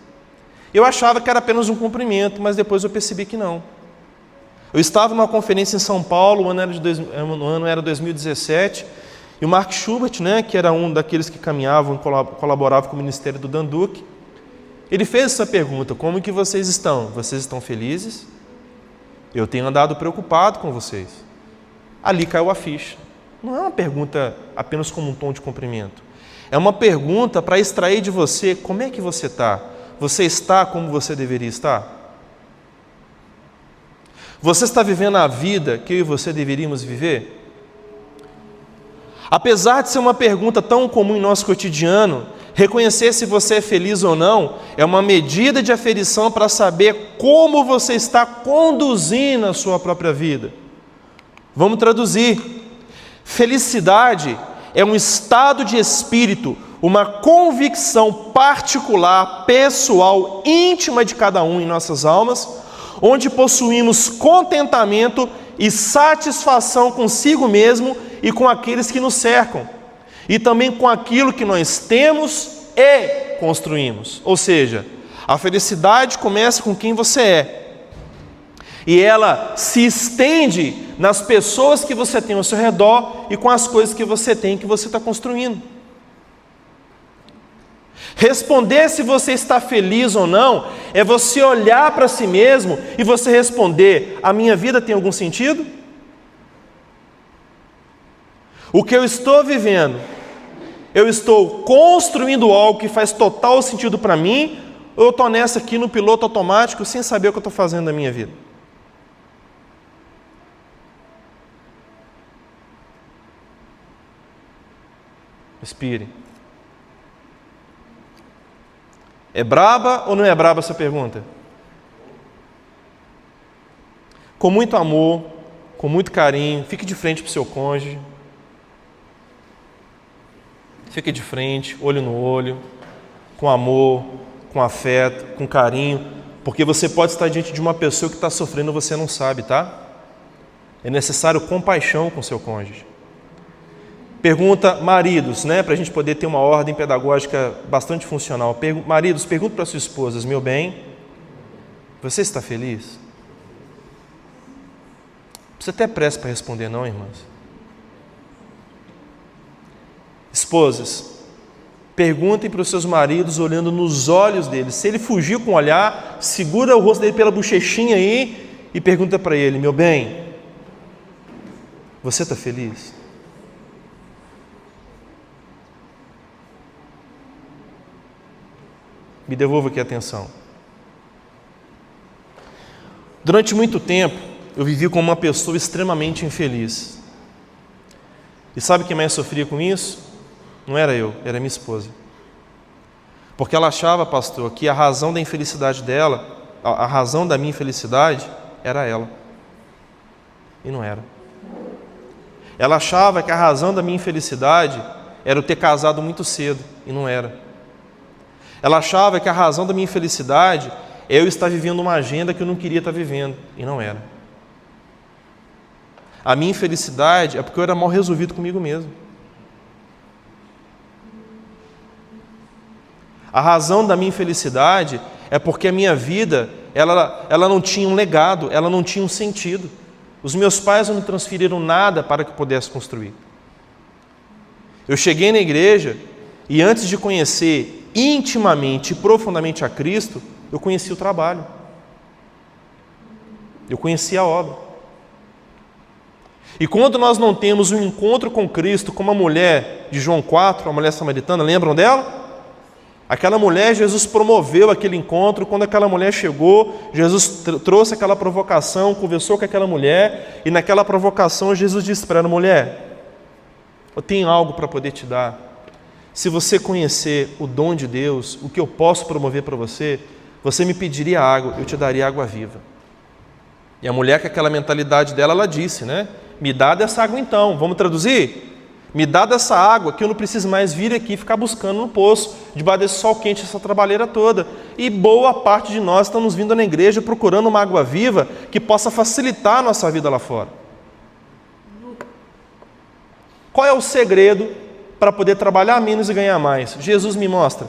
Eu achava que era apenas um cumprimento, mas depois eu percebi que não. Eu estava numa conferência em São Paulo, o ano era 2017, e o Mark Schubert, né, que era um daqueles que caminhavam e colaboravam com o ministério do Danduque, ele fez essa pergunta: como que vocês estão? Vocês estão felizes? Eu tenho andado preocupado com vocês. Ali caiu a ficha. Não é uma pergunta apenas como um tom de cumprimento. É uma pergunta para extrair de você: como é que você está? você está como você deveria estar? Você está vivendo a vida que eu e você deveríamos viver? Apesar de ser uma pergunta tão comum em nosso cotidiano, reconhecer se você é feliz ou não é uma medida de aferição para saber como você está conduzindo a sua própria vida. Vamos traduzir. Felicidade é um estado de espírito, uma convicção particular, pessoal, íntima de cada um em nossas almas, onde possuímos contentamento e satisfação consigo mesmo e com aqueles que nos cercam, e também com aquilo que nós temos e construímos. Ou seja, a felicidade começa com quem você é, e ela se estende nas pessoas que você tem ao seu redor e com as coisas que você tem, que você está construindo. Responder se você está feliz ou não é você olhar para si mesmo e você responder: a minha vida tem algum sentido? O que eu estou vivendo, eu estou construindo algo que faz total sentido para mim, ou eu estou nessa aqui no piloto automático sem saber o que eu estou fazendo na minha vida? Respire. É braba ou não é braba essa pergunta? Com muito amor, com muito carinho, fique de frente para o seu cônjuge. Fique de frente, olho no olho, com amor, com afeto, com carinho, porque você pode estar diante de uma pessoa que está sofrendo e você não sabe, tá? É necessário compaixão com seu cônjuge. Pergunta, maridos, né, para a gente poder ter uma ordem pedagógica bastante funcional. Maridos, pergunta para suas esposas: meu bem, você está feliz? Não precisa ter pressa para responder, não, irmãs. Esposas, perguntem para os seus maridos olhando nos olhos deles. Se ele fugir com o olhar, segura o rosto dele pela bochechinha aí e pergunta para ele: meu bem, você está feliz? Me devolva aqui a atenção. Durante muito tempo, eu vivi como uma pessoa extremamente infeliz. E sabe quem mais sofria com isso? Não era eu, era minha esposa. Porque ela achava, pastor, que a razão da infelicidade dela, a razão da minha infelicidade, era ela. E não era. Ela achava que a razão da minha infelicidade era eu ter casado muito cedo. E não era. Ela achava que a razão da minha infelicidade é eu estar vivendo uma agenda que eu não queria estar vivendo, e não era. A minha infelicidade é porque eu era mal resolvido comigo mesmo. A razão da minha infelicidade é porque a minha vida, ela não tinha um legado, ela não tinha um sentido. Os meus pais não me transferiram nada para que eu pudesse construir. Eu cheguei na igreja e antes de conhecer intimamente e profundamente a Cristo, eu conheci o trabalho. Eu conheci a obra. E quando nós não temos um encontro com Cristo, como a mulher de João 4, a mulher samaritana, lembram dela? Aquela mulher, Jesus promoveu aquele encontro. Quando aquela mulher chegou, Jesus trouxe aquela provocação, conversou com aquela mulher, e naquela provocação Jesus disse para ela: mulher, eu tenho algo para poder te dar. Se você conhecer o dom de Deus, o que eu posso promover para você, você me pediria água, eu te daria água viva. E a mulher, com aquela mentalidade dela, ela disse, né? Me dá dessa água então. Vamos traduzir? Me dá dessa água que eu não preciso mais vir aqui e ficar buscando no poço, debaixo desse sol quente, essa trabalheira toda. E boa parte de nós estamos vindo na igreja procurando uma água viva que possa facilitar a nossa vida lá fora. Qual é o segredo para poder trabalhar menos e ganhar mais? Jesus me mostra.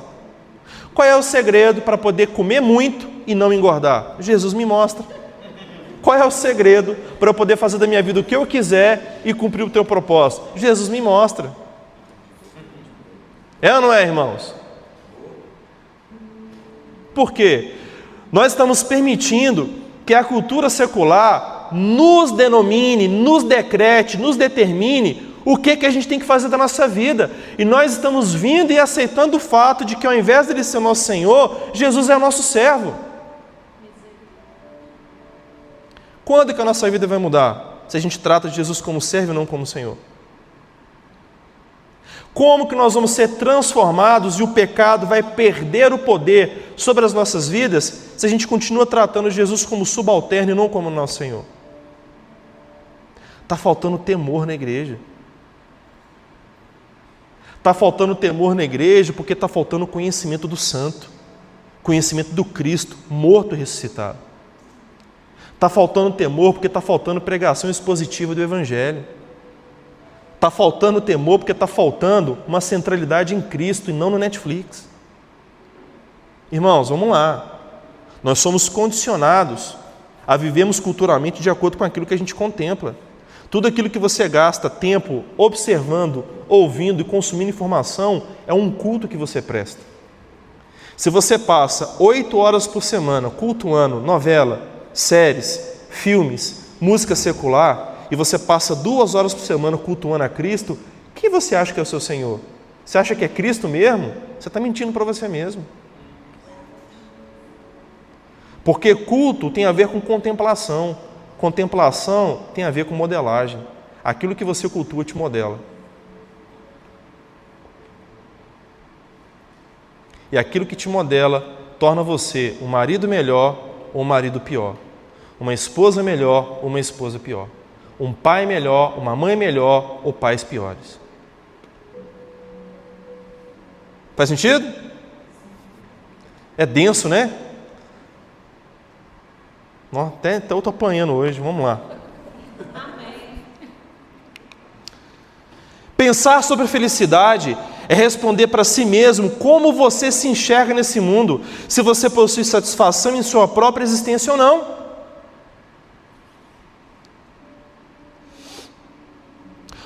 Qual é o segredo para poder comer muito e não engordar? Jesus me mostra. Qual é o segredo para eu poder fazer da minha vida o que eu quiser e cumprir o teu propósito? Jesus me mostra. É ou não é, irmãos? Por quê? Nós estamos permitindo que a cultura secular nos denomine, nos decrete, nos determine o que a gente tem que fazer da nossa vida. E nós estamos vindo e aceitando o fato de que ao invés de Ele ser nosso Senhor, Jesus é nosso servo. Quando que a nossa vida vai mudar? Se a gente trata de Jesus como servo e não como Senhor. Como que nós vamos ser transformados e o pecado vai perder o poder sobre as nossas vidas se a gente continua tratando Jesus como subalterno e não como nosso Senhor? Está faltando temor na igreja. Está faltando temor na igreja porque está faltando conhecimento do santo, conhecimento do Cristo, morto e ressuscitado. Está faltando temor porque está faltando pregação expositiva do Evangelho. Está faltando temor porque está faltando uma centralidade em Cristo e não no Netflix. Irmãos, vamos lá. Nós somos condicionados a vivermos culturalmente de acordo com aquilo que a gente contempla. Tudo aquilo que você gasta tempo observando, ouvindo e consumindo informação é um culto que você presta. Se você passa 8 horas por semana cultuando novela, séries, filmes, música secular, e você passa 2 horas por semana cultuando a Cristo, quem você acha que é o seu Senhor? Você acha que é Cristo mesmo? Você está mentindo para você mesmo. Porque culto tem a ver com contemplação. Contemplação tem a ver com modelagem. Aquilo que você cultua te modela. E aquilo que te modela torna você um marido melhor ou um marido pior. Uma esposa melhor ou uma esposa pior. Um pai melhor, uma mãe melhor ou pais piores. Faz sentido? É denso, né? Até eu estou apanhando hoje, vamos lá. Amém. Pensar sobre a felicidade é responder para si mesmo como você se enxerga nesse mundo, se você possui satisfação em sua própria existência ou não.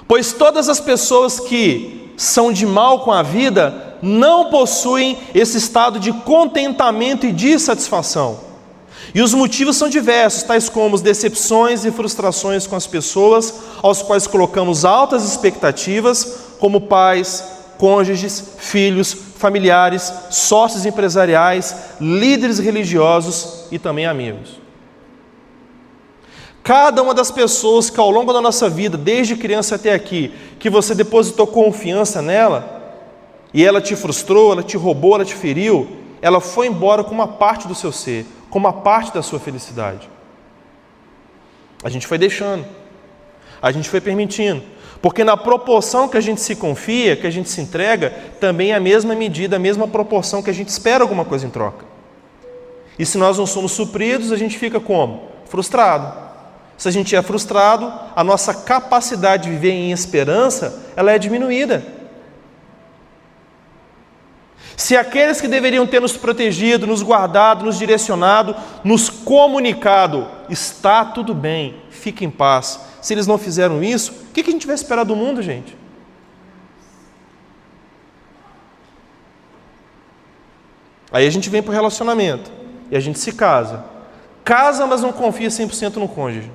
Pois todas as pessoas que são de mal com a vida não possuem esse estado de contentamento e de satisfação. E os motivos são diversos, tais como as decepções e frustrações com as pessoas aos quais colocamos altas expectativas, como pais, cônjuges, filhos, familiares, sócios empresariais, líderes religiosos e também amigos. Cada uma das pessoas que ao longo da nossa vida, desde criança até aqui, que você depositou confiança nela, e ela te frustrou, ela te roubou, ela te feriu, ela foi embora com uma parte do seu ser, com uma parte da sua felicidade. A gente foi deixando, a gente foi permitindo, porque na proporção que a gente se confia, que a gente se entrega, também é a mesma medida, a mesma proporção que a gente espera alguma coisa em troca. E se nós não somos supridos, a gente fica como? Frustrado. Se a gente é frustrado, a nossa capacidade de viver em esperança, ela é diminuída. Se aqueles que deveriam ter nos protegido, nos guardado, nos direcionado, nos comunicado, está tudo bem, fique em paz. Se eles não fizeram isso, o que a gente vai esperar do mundo, gente? Aí a gente vem para o relacionamento e a gente se casa. Casa, mas não confia 100% no cônjuge.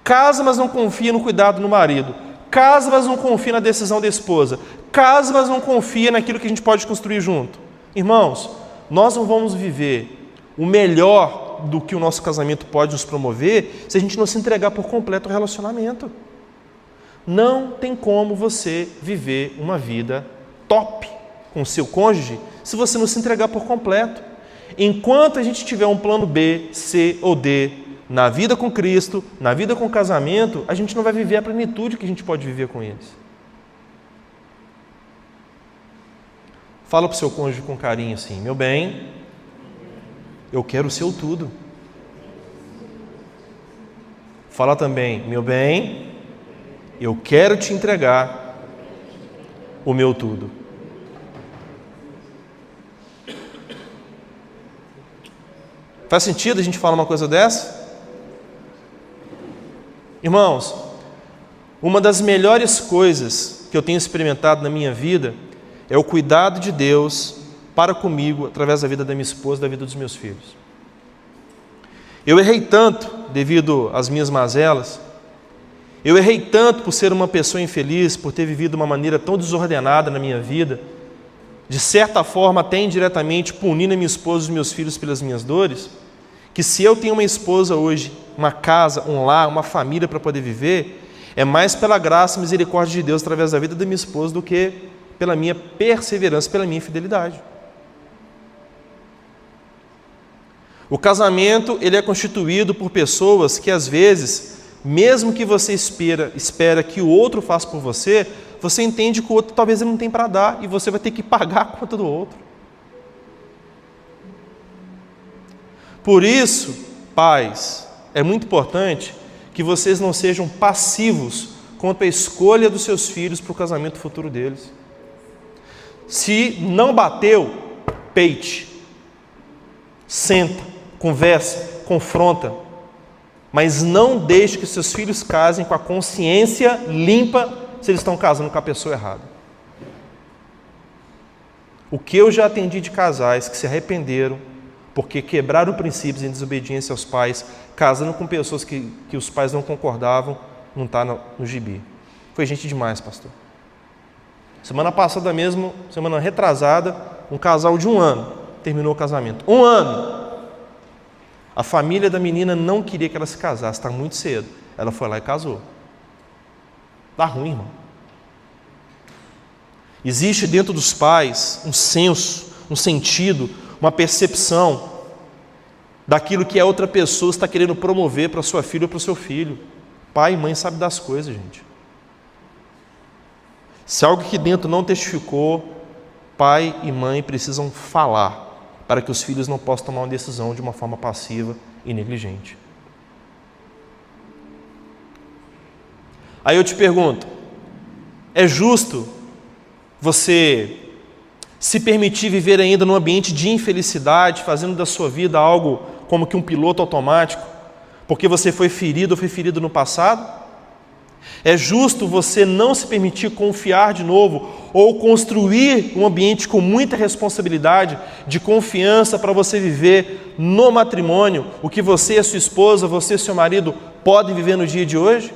Casa, mas não confia no cuidado do marido. Casa, mas não confia na decisão da esposa. Casa, mas não confia naquilo que a gente pode construir junto. Irmãos, nós não vamos viver o melhor do que o nosso casamento pode nos promover se a gente não se entregar por completo ao relacionamento. Não tem como você viver uma vida top com o seu cônjuge se você não se entregar por completo. Enquanto a gente tiver um plano B, C ou D na vida com Cristo, na vida com o casamento, a gente não vai viver a plenitude que a gente pode viver com eles. Fala para o seu cônjuge com carinho assim: meu bem, eu quero o seu tudo. Fala também: meu bem, eu quero te entregar o meu tudo. Faz sentido a gente falar uma coisa dessa? Irmãos, uma das melhores coisas que eu tenho experimentado na minha vida é o cuidado de Deus para comigo através da vida da minha esposa, da vida dos meus filhos. Eu errei tanto devido às minhas mazelas Eu errei tanto por ser uma pessoa infeliz, por ter vivido de uma maneira tão desordenada na minha vida, de certa forma até indiretamente punindo a minha esposa e os meus filhos pelas minhas dores, que se eu tenho uma esposa hoje, uma casa, um lar, uma família para poder viver, é mais pela graça e misericórdia de Deus através da vida da minha esposa do que pela minha perseverança, pela minha fidelidade. O casamento, ele é constituído por pessoas que às vezes, mesmo que você espera que o outro faça por você, você entende que o outro talvez ele não tem para dar e você vai ter que pagar a conta do outro. Por isso, pais, é muito importante que vocês não sejam passivos quanto à escolha dos seus filhos para o casamento futuro deles. Se não bateu, peite, senta, conversa, confronta, mas não deixe que seus filhos casem com a consciência limpa se eles estão casando com a pessoa errada. O que eu já atendi de casais que se arrependeram porque quebraram princípios em desobediência aos pais, casando com pessoas que os pais não concordavam, não está no gibi. Foi gente demais, pastor. Semana passada mesmo, semana retrasada, um casal de 1 ano terminou o casamento. 1 ano! A família da menina não queria que ela se casasse, está muito cedo. Ela foi lá e casou. Está ruim, irmão. Existe dentro dos pais um senso, um sentido, uma percepção daquilo que a outra pessoa está querendo promover para sua filha ou para o seu filho. Pai e mãe sabem das coisas, gente. Se algo aqui dentro não testificou, pai e mãe precisam falar para que os filhos não possam tomar uma decisão de uma forma passiva e negligente. Aí eu te pergunto, é justo você se permitir viver ainda num ambiente de infelicidade, fazendo da sua vida algo como que um piloto automático, porque você foi ferido ou foi ferido no passado? É justo você não se permitir confiar de novo ou construir um ambiente com muita responsabilidade, de confiança para você viver no matrimônio, o que você e a sua esposa, você e seu marido podem viver no dia de hoje?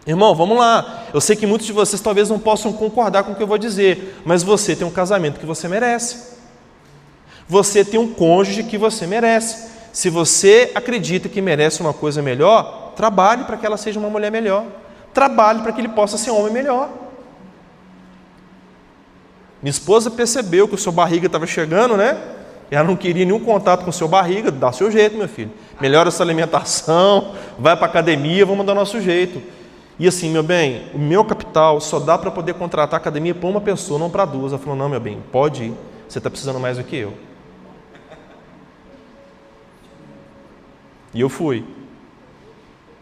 Irmão, vamos lá. Eu sei que muitos de vocês talvez não possam concordar com o que eu vou dizer, mas você tem um casamento que você merece. Você tem um cônjuge que você merece. Se você acredita que merece uma coisa melhor, trabalhe para que ela seja uma mulher melhor. Trabalhe para que ele possa ser um homem melhor. Minha esposa percebeu que o seu barriga estava chegando, né? Ela não queria nenhum contato com o seu barriga. Dá seu jeito, meu filho. Melhora essa alimentação, vai para a academia, vamos dar nosso jeito. E assim, meu bem, o meu capital só dá para poder contratar a academia para uma pessoa, não para 2. Ela falou, não, meu bem, pode ir, você está precisando mais do que eu. E eu fui.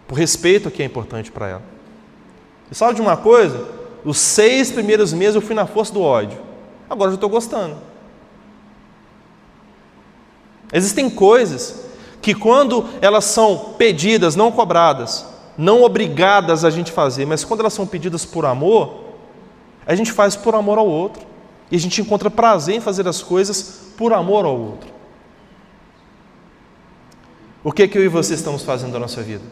Por respeito que é importante para ela. E sabe de uma coisa? Os 6 primeiros meses eu fui na força do ódio. Agora eu já estou gostando. Existem coisas que quando elas são pedidas, não cobradas, não obrigadas a gente fazer, mas quando elas são pedidas por amor, a gente faz por amor ao outro. E a gente encontra prazer em fazer as coisas por amor ao outro. O que eu e você estamos fazendo da nossa vida?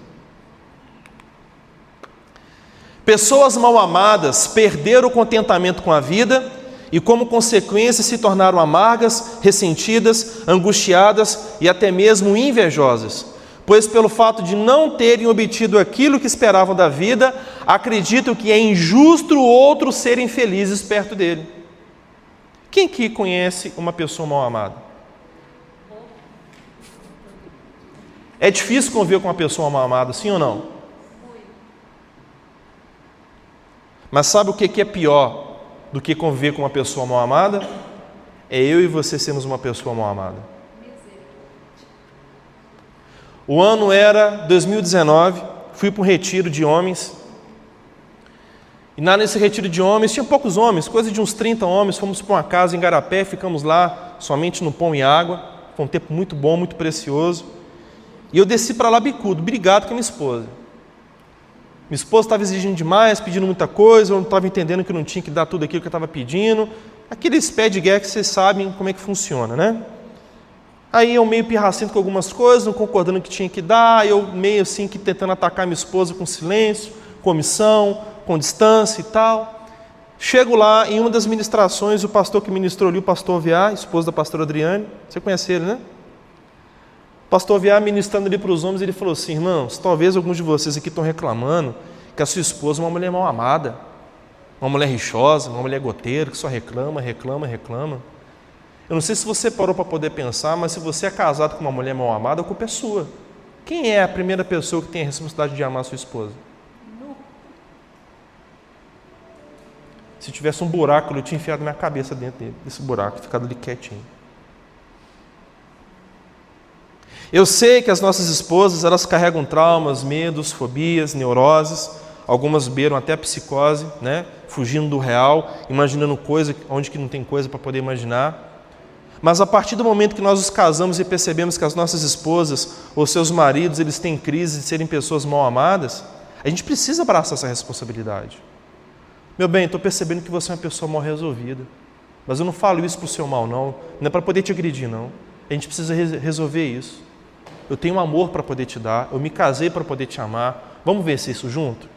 Pessoas mal amadas perderam o contentamento com a vida e, como consequência, se tornaram amargas, ressentidas, angustiadas e até mesmo invejosas, pois pelo fato de não terem obtido aquilo que esperavam da vida, acreditam que é injusto outros serem felizes perto dele. Quem aqui conhece uma pessoa mal amada? É difícil conviver com uma pessoa mal amada, sim ou não? Mas sabe o que é pior do que conviver com uma pessoa mal amada? É eu e você sermos uma pessoa mal amada. O ano era 2019, fui para um retiro de homens. E nesse retiro de homens, tinha poucos homens, coisa de uns 30 homens, fomos para uma casa em Igarapé, ficamos lá somente no pão e água. Foi um tempo muito bom, muito precioso. E eu desci para lá bicudo, brigado com a minha esposa. Minha esposa estava exigindo demais, pedindo muita coisa, eu não estava entendendo que não tinha que dar tudo aquilo que eu estava pedindo. Aqueles pé de guerra que vocês sabem como é que funciona, né? Aí eu meio pirracento com algumas coisas, não concordando que tinha que dar, eu meio assim que tentando atacar minha esposa com silêncio, com omissão, com distância e tal. Chego lá, em uma das ministrações, o pastor que ministrou ali, o pastor Viá, esposo da pastora Adriane, você conhece ele, né? O pastor Viá ministrando ali para os homens, ele falou assim: irmãos, talvez alguns de vocês aqui estão reclamando que a sua esposa é uma mulher mal amada, uma mulher rixosa, uma mulher goteira, que só reclama. Eu não sei se você parou para poder pensar, mas se você é casado com uma mulher mal amada, a culpa é sua. Quem é a primeira pessoa que tem a responsabilidade de amar a sua esposa? Se tivesse um buraco, eu tinha enfiado minha cabeça dentro desse buraco, ficado ali quietinho. Eu sei que as nossas esposas, elas carregam traumas, medos, fobias, neuroses, algumas beiram até a psicose, né? Fugindo do real, imaginando coisa onde que não tem coisa para poder imaginar. Mas a partir do momento que nós nos casamos e percebemos que as nossas esposas ou seus maridos, eles têm crise de serem pessoas mal amadas, a gente precisa abraçar essa responsabilidade. Meu bem, estou percebendo que você é uma pessoa mal resolvida, mas eu não falo isso para o seu mal, não é para poder te agredir, não. A gente precisa resolver isso. Eu tenho um amor para poder te dar, eu me casei para poder te amar, vamos vencer isso junto?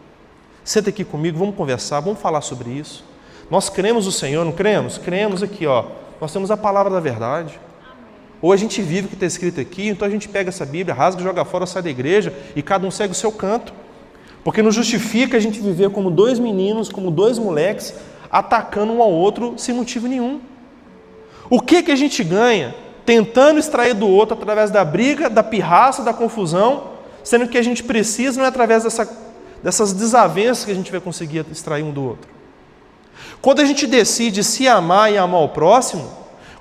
Senta aqui comigo, vamos conversar, vamos falar sobre isso. Nós cremos no Senhor, não cremos? Cremos aqui, ó. Nós temos a palavra da verdade. Ou a gente vive o que está escrito aqui, então a gente pega essa Bíblia, rasga, joga fora, sai da igreja e cada um segue o seu canto. Porque não justifica a gente viver como dois meninos, como dois moleques, atacando um ao outro sem motivo nenhum. O que a gente ganha tentando extrair do outro através da briga, da pirraça, da confusão, sendo que a gente precisa, não é através dessas desavenças que a gente vai conseguir extrair um do outro. Quando a gente decide se amar e amar o próximo,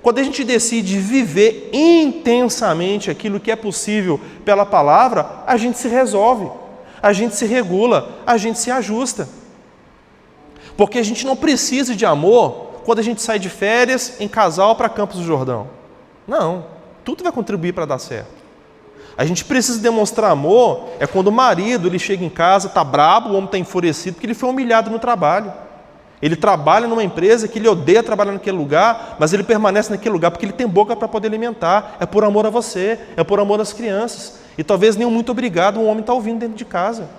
quando a gente decide viver intensamente aquilo que é possível pela palavra, a gente se resolve, a gente se regula, a gente se ajusta. Porque a gente não precisa de amor quando a gente sai de férias em casal para Campos do Jordão. Não, tudo vai contribuir para dar certo. A gente precisa demonstrar amor quando o marido ele chega em casa, está brabo, o homem está enfurecido porque ele foi humilhado no trabalho. Ele trabalha numa empresa que ele odeia trabalhar naquele lugar, mas ele permanece naquele lugar porque ele tem boca para poder alimentar. É por amor a você, é por amor às crianças. E talvez nem um muito obrigado um homem está ouvindo dentro de casa.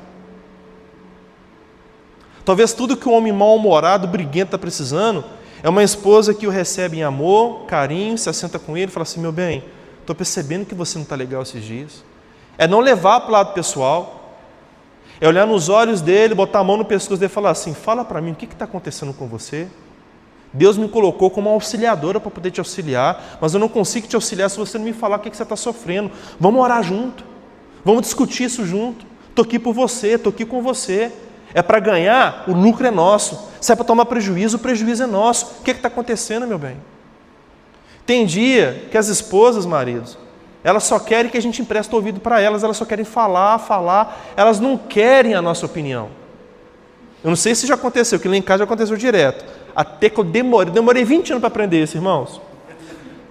Talvez tudo que um homem mal-humorado, briguento está precisando é uma esposa que o recebe em amor, carinho, se assenta com ele e fala assim: meu bem, estou percebendo que você não está legal esses dias. É não levar para o lado pessoal. É olhar nos olhos dele, botar a mão no pescoço dele e falar assim: fala para mim, o que está acontecendo com você? Deus me colocou como uma auxiliadora para poder te auxiliar, mas eu não consigo te auxiliar se você não me falar o que você está sofrendo. Vamos orar junto, vamos discutir isso junto. Estou aqui por você, estou aqui com você. É para ganhar, o lucro é nosso. Se é para tomar prejuízo, o prejuízo é nosso. O que está acontecendo, meu bem? Tem dia que as esposas, maridos, elas só querem que a gente empreste o ouvido para elas só querem falar, elas não querem a nossa opinião. Eu não sei se já aconteceu, que lá em casa já aconteceu direto. Até que eu demorei 20 anos para aprender isso, irmãos.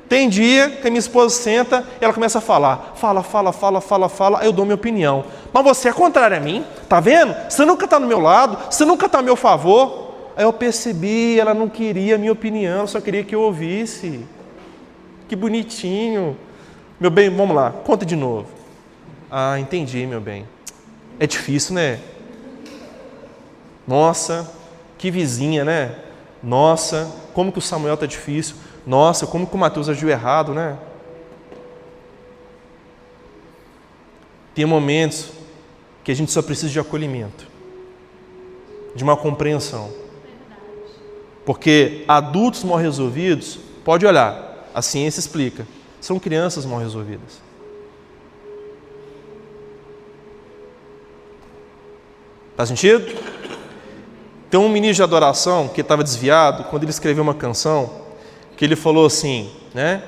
Tem dia que a minha esposa senta e ela começa a falar. Fala, aí eu dou minha opinião. Mas você é contrário a mim, tá vendo? Você nunca está no meu lado, você nunca está a meu favor. Aí eu percebi, ela não queria a minha opinião, só queria que eu ouvisse. Que bonitinho. Meu bem, vamos lá, conta de novo. Ah, entendi, meu bem. É difícil, né? Nossa, que vizinha, né? Nossa, como que o Samuel está difícil. Nossa, como que o Mateus agiu errado, né? Tem momentos que a gente só precisa de acolhimento, de uma compreensão. Porque adultos mal resolvidos, pode olhar, a ciência explica, são crianças mal resolvidas. Faz sentido? Tem um ministro de adoração que estava desviado, quando ele escreveu uma canção, que ele falou assim, né?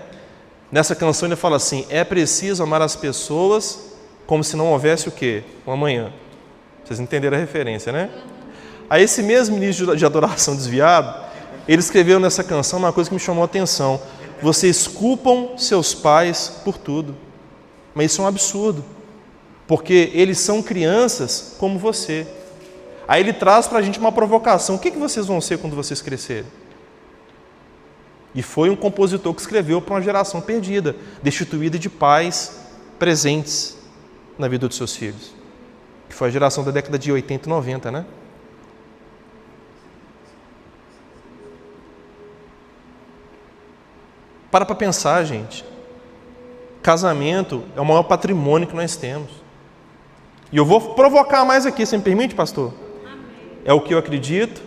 Nessa canção ele fala assim: é preciso amar as pessoas como se não houvesse o quê? Um amanhã. Vocês entenderam a referência, né? Aí esse mesmo ministro de adoração desviado, ele escreveu nessa canção uma coisa que me chamou a atenção: vocês culpam seus pais por tudo. Mas isso é um absurdo, porque eles são crianças como você. Aí ele traz para a gente uma provocação: o que vocês vão ser quando vocês crescerem? E foi um compositor que escreveu para uma geração perdida, destituída de pais presentes na vida dos seus filhos. Que foi a geração da década de 80 e 90, né? Para pensar, gente. Casamento é o maior patrimônio que nós temos. E eu vou provocar mais aqui, você me permite, pastor? É o que eu acredito,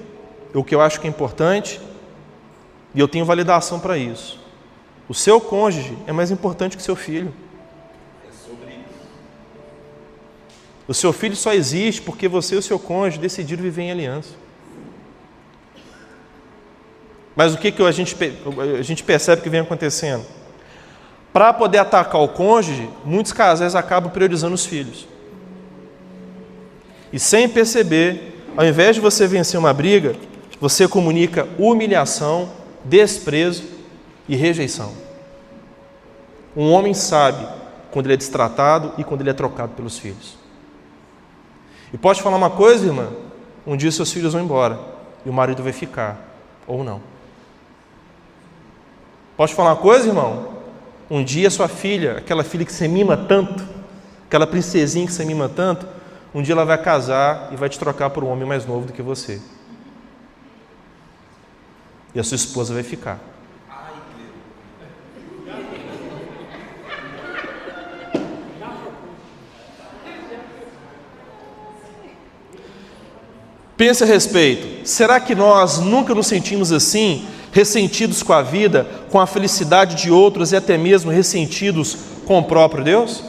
é o que eu acho que é importante, e eu tenho validação para isso. O seu cônjuge é mais importante que o seu filho. É sobre isso. O seu filho só existe porque você e o seu cônjuge decidiram viver em aliança. Mas o que a gente percebe que vem acontecendo? Para poder atacar o cônjuge, muitos casais acabam priorizando os filhos. E sem perceber, ao invés de você vencer uma briga, você comunica humilhação, desprezo e rejeição. Um homem sabe quando ele é destratado e quando ele é trocado pelos filhos. E pode falar uma coisa, irmã? Um dia seus filhos vão embora e o marido vai ficar, ou não. Pode falar uma coisa, irmão? Um dia sua filha, aquela filha que você mima tanto, aquela princesinha que você mima tanto, um dia ela vai casar e vai te trocar por um homem mais novo do que você. E a sua esposa vai ficar. Pense a respeito. Será que nós nunca nos sentimos assim, ressentidos com a vida, com a felicidade de outros e até mesmo ressentidos com o próprio Deus?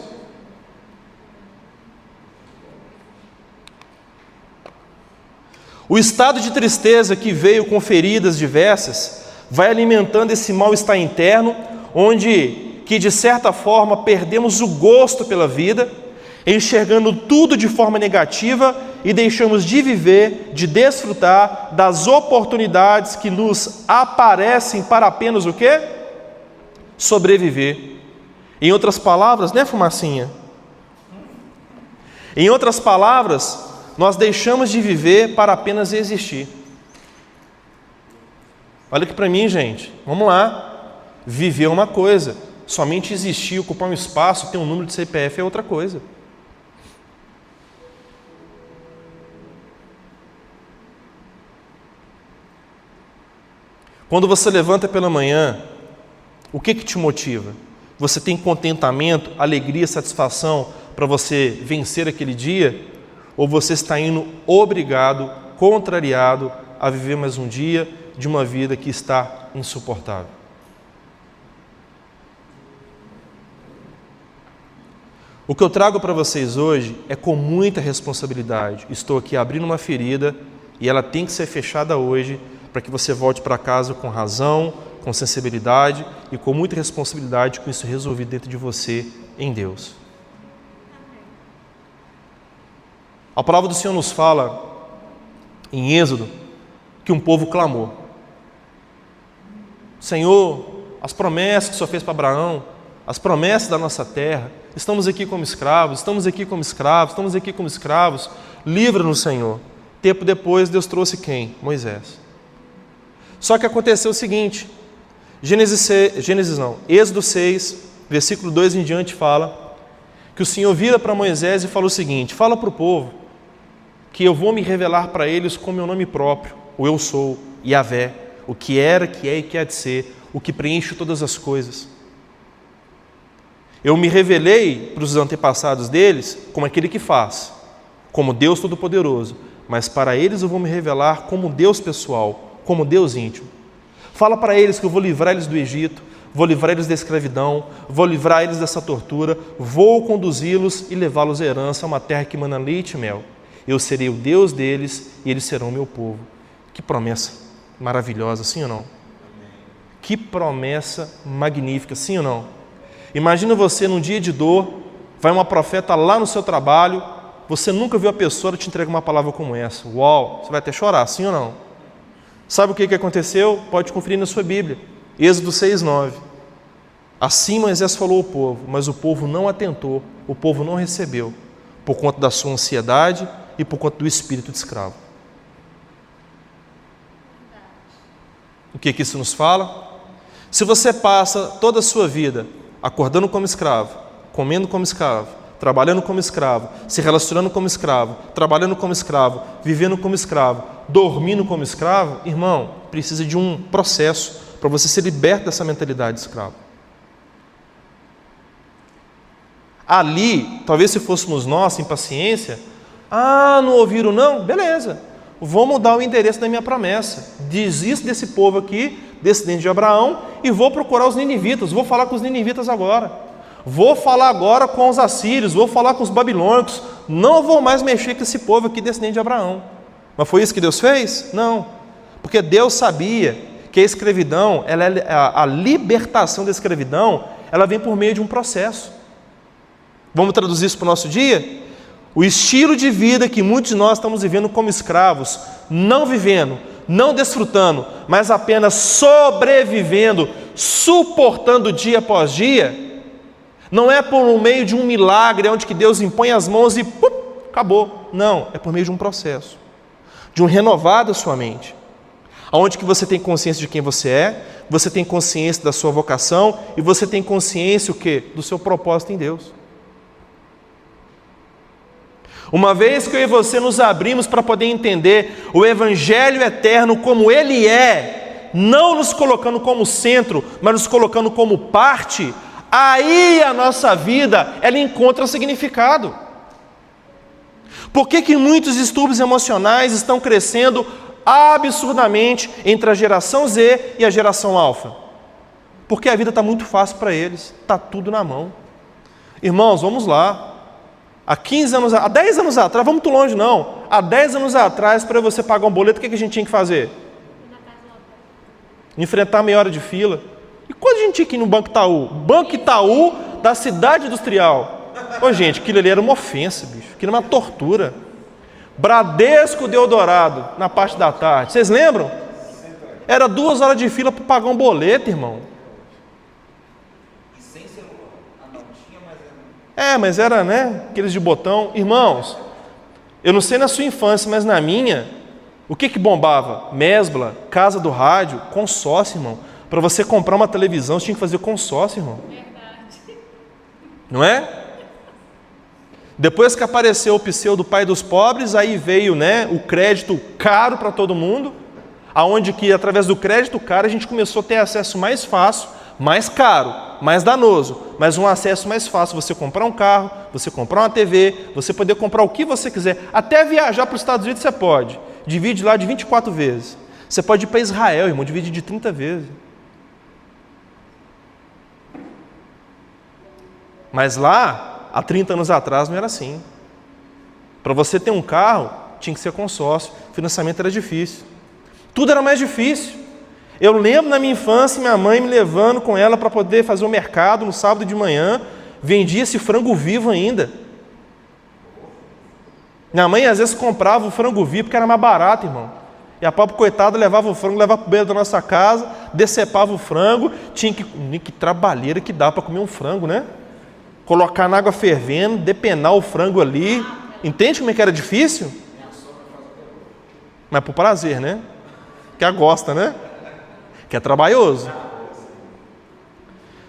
O estado de tristeza que veio com feridas diversas vai alimentando esse mal-estar interno, onde que de certa forma perdemos o gosto pela vida, enxergando tudo de forma negativa e deixamos de viver, de desfrutar das oportunidades que nos aparecem para apenas o quê? Sobreviver. Em outras palavras, né, fumacinha? Em outras palavras, nós deixamos de viver para apenas existir. Olha aqui para mim, gente. Vamos lá. Viver é uma coisa. Somente existir, ocupar um espaço, ter um número de CPF é outra coisa. Quando você levanta pela manhã, o que te motiva? Você tem contentamento, alegria, satisfação para você vencer aquele dia? Ou você está indo obrigado, contrariado a viver mais um dia de uma vida que está insuportável? O que eu trago para vocês hoje é com muita responsabilidade. Estou aqui abrindo uma ferida e ela tem que ser fechada hoje para que você volte para casa com razão, com sensibilidade e com muita responsabilidade com isso resolvido dentro de você em Deus. A palavra do Senhor nos fala em Êxodo que um povo clamou: Senhor, as promessas que o Senhor fez para Abraão, as promessas da nossa terra, estamos aqui como escravos, livra-nos, Senhor. Tempo depois, Deus trouxe quem? Moisés. Só que aconteceu o seguinte, Êxodo 6, versículo 2 em diante fala que o Senhor vira para Moisés e fala o seguinte: fala para o povo que eu vou me revelar para eles com meu nome próprio, o eu sou, Yahvé, o que era, que é e que há de ser, o que preenche todas as coisas. Eu me revelei para os antepassados deles como aquele que faz, como Deus Todo-Poderoso, mas para eles eu vou me revelar como Deus pessoal, como Deus íntimo. Fala para eles que eu vou livrar eles do Egito, vou livrar eles da escravidão, vou livrar eles dessa tortura, vou conduzi-los e levá-los à herança, a uma terra que mana leite e mel. Eu serei o Deus deles e eles serão o meu povo. Que promessa maravilhosa, sim ou não? Amém. Que promessa magnífica, sim ou não? Imagina você num dia de dor, vai uma profeta lá no seu trabalho, você nunca viu a pessoa te entregar uma palavra como essa. Uau, você vai até chorar, sim ou não? Sabe o que aconteceu? Pode conferir na sua Bíblia. Êxodo 6:9. Assim Moisés falou ao povo, mas o povo não atentou, o povo não recebeu, por conta da sua ansiedade e por conta do espírito de escravo. O que isso nos fala? Se você passa toda a sua vida acordando como escravo, comendo como escravo, trabalhando como escravo, se relacionando como escravo, trabalhando como escravo, vivendo como escravo, dormindo como escravo, irmão, precisa de um processo para você ser liberto dessa mentalidade de escravo. Ali, talvez se fôssemos nós, sem paciência, não ouviram não? Beleza, vou mudar o endereço da minha promessa, desisto desse povo aqui, descendente de Abraão, e vou procurar os ninivitas, vou falar com os ninivitas agora, vou falar agora com os assírios, vou falar com os babilônicos, não vou mais mexer com esse povo aqui, descendente de Abraão. Mas foi isso que Deus fez? Não, porque Deus sabia que a escravidão, a libertação da escravidão, ela vem por meio de um processo. Vamos traduzir isso para o nosso dia? O estilo de vida que muitos de nós estamos vivendo como escravos, não vivendo, não desfrutando, mas apenas sobrevivendo, suportando dia após dia, não é por meio de um milagre, onde que Deus impõe as mãos e acabou. Não, é por meio de um processo, de um renovar da sua mente, onde que você tem consciência de quem você é, você tem consciência da sua vocação e você tem consciência o quê? Do seu propósito em Deus. Uma vez que eu e você nos abrimos para poder entender o Evangelho eterno como ele é, não nos colocando como centro, mas nos colocando como parte, aí a nossa vida, ela encontra significado. Por que muitos distúrbios emocionais estão crescendo absurdamente entre a geração Z e a geração Alfa? Porque a vida está muito fácil para eles, está tudo na mão. Irmãos, vamos lá. Há 15 anos, há 10 anos atrás, vamos muito longe não, há 10 anos atrás, para você pagar um boleto, o que a gente tinha que fazer? Enfrentar meia hora de fila. E quando a gente tinha que ir no Banco Itaú? Banco Itaú da cidade industrial. Ô gente, aquilo ali era uma ofensa, bicho, aquilo era uma tortura. Bradesco de Eldorado, na parte da tarde, vocês lembram? Era 2 horas de fila para pagar um boleto, irmão. Mas era, aqueles de botão. Irmãos, eu não sei na sua infância, mas na minha, o que bombava? Mesbla, casa do rádio, consórcio, irmão. Para você comprar uma televisão, você tinha que fazer consórcio, irmão. Verdade. Não é? Depois que apareceu o pseudo pai dos pobres, aí veio, o crédito caro para todo mundo, aonde que através do crédito caro a gente começou a ter acesso mais fácil, mais caro, mais danoso, mas um acesso mais fácil, você comprar um carro, você comprar uma TV, você poder comprar o que você quiser, até viajar para os Estados Unidos você pode, divide lá de 24 vezes, você pode ir para Israel, irmão, divide de 30 vezes, mas lá, há 30 anos atrás não era assim, para você ter um carro, tinha que ser consórcio, financiamento era difícil, tudo era mais difícil. Eu lembro na minha infância, minha mãe me levando com ela para poder fazer o mercado no sábado de manhã, vendia esse frango vivo ainda. Minha mãe às vezes comprava o frango vivo porque era mais barato, irmão. E a pobre coitada levava o frango, levava para o beiro da nossa casa, decepava o frango, tinha que trabalheira que dá para comer um frango, Colocar na água fervendo, depenar o frango ali. Entende como é que era difícil? Mas por prazer, Que ela gosta, que é trabalhoso.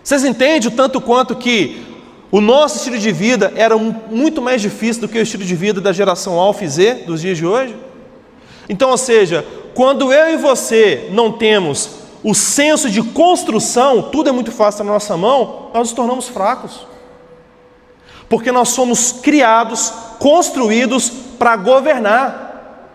Vocês entendem o tanto quanto que o nosso estilo de vida era muito mais difícil do que o estilo de vida da geração Alfa e Z dos dias de hoje? Então, ou seja, quando eu e você não temos o senso de construção, tudo é muito fácil na nossa mão, nós nos tornamos fracos. Porque nós somos criados, construídos para governar,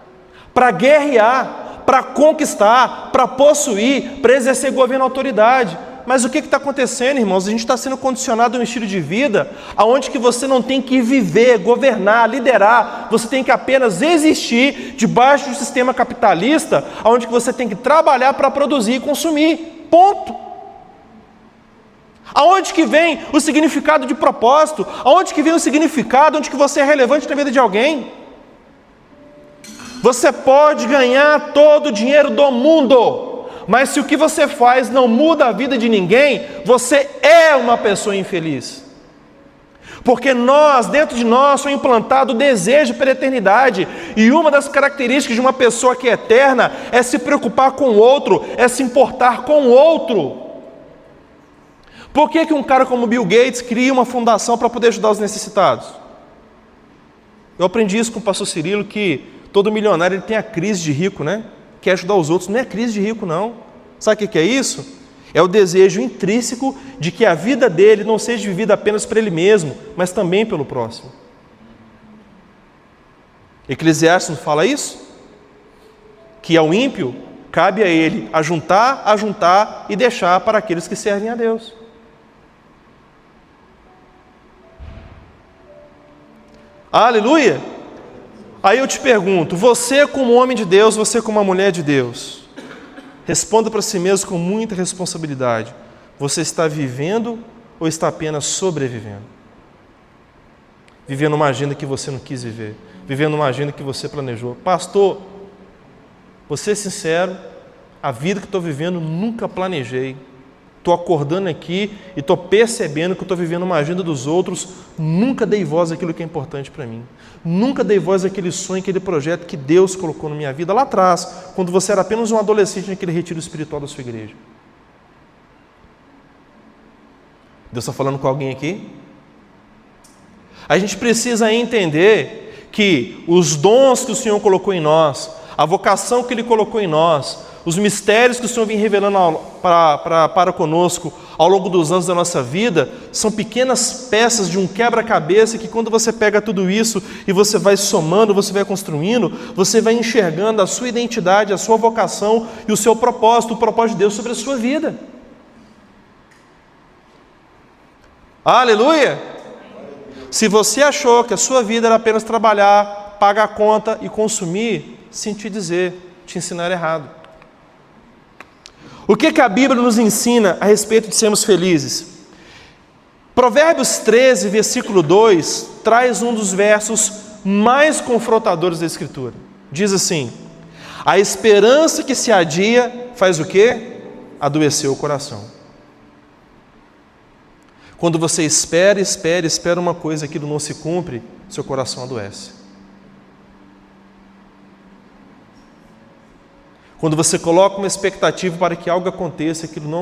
para guerrear, para conquistar, para possuir, para exercer governo e autoridade. Mas o que está acontecendo, irmãos? A gente está sendo condicionado a um estilo de vida onde que você não tem que viver, governar, liderar, você tem que apenas existir debaixo de um sistema capitalista, onde que você tem que trabalhar para produzir e consumir. Ponto. Aonde que vem o significado de propósito? Aonde que vem o significado onde que você é relevante na vida de alguém? Você pode ganhar todo o dinheiro do mundo, mas se o que você faz não muda a vida de ninguém, você é uma pessoa infeliz. Porque dentro de nós foi implantado o desejo pela eternidade, e uma das características de uma pessoa que é eterna é se preocupar com o outro, é se importar com o outro. Por que um cara como Bill Gates cria uma fundação para poder ajudar os necessitados? Eu aprendi isso com o pastor Cirilo, que todo milionário ele tem a crise de rico, né? Quer ajudar os outros, não é crise de rico não. Sabe o que é isso? É o desejo intrínseco de que a vida dele não seja vivida apenas para ele mesmo, mas também pelo próximo. Eclesiastes não fala isso? Que ao ímpio cabe a ele ajuntar e deixar para aqueles que servem a Deus. Aleluia! Aí eu te pergunto, você como homem de Deus, você como uma mulher de Deus, responda para si mesmo com muita responsabilidade. Você está vivendo ou está apenas sobrevivendo? Vivendo uma agenda que você não quis viver. Vivendo uma agenda que você planejou. Pastor, vou ser sincero, a vida que estou vivendo nunca planejei. Estou acordando aqui e estou percebendo que estou vivendo uma agenda dos outros. Nunca dei voz àquilo que é importante para mim. Nunca dei voz àquele sonho, àquele projeto que Deus colocou na minha vida lá atrás, quando você era apenas um adolescente naquele retiro espiritual da sua igreja. Deus está falando com alguém aqui? A gente precisa entender que os dons que o Senhor colocou em nós, a vocação que Ele colocou em nós, os mistérios que o Senhor vem revelando para conosco ao longo dos anos da nossa vida, são pequenas peças de um quebra-cabeça que quando você pega tudo isso e você vai somando, você vai construindo, você vai enxergando a sua identidade, a sua vocação e o seu propósito, o propósito de Deus sobre a sua vida. Aleluia! Se você achou que a sua vida era apenas trabalhar, pagar a conta e consumir, sinto te dizer, te ensinar errado. O que a Bíblia nos ensina a respeito de sermos felizes? Provérbios 13, versículo 2, traz um dos versos mais confrontadores da Escritura. Diz assim: a esperança que se adia faz o quê? Adoecer o coração. Quando você espera uma coisa, aquilo não se cumpre, seu coração adoece. Quando você coloca uma expectativa para que algo aconteça, aquilo não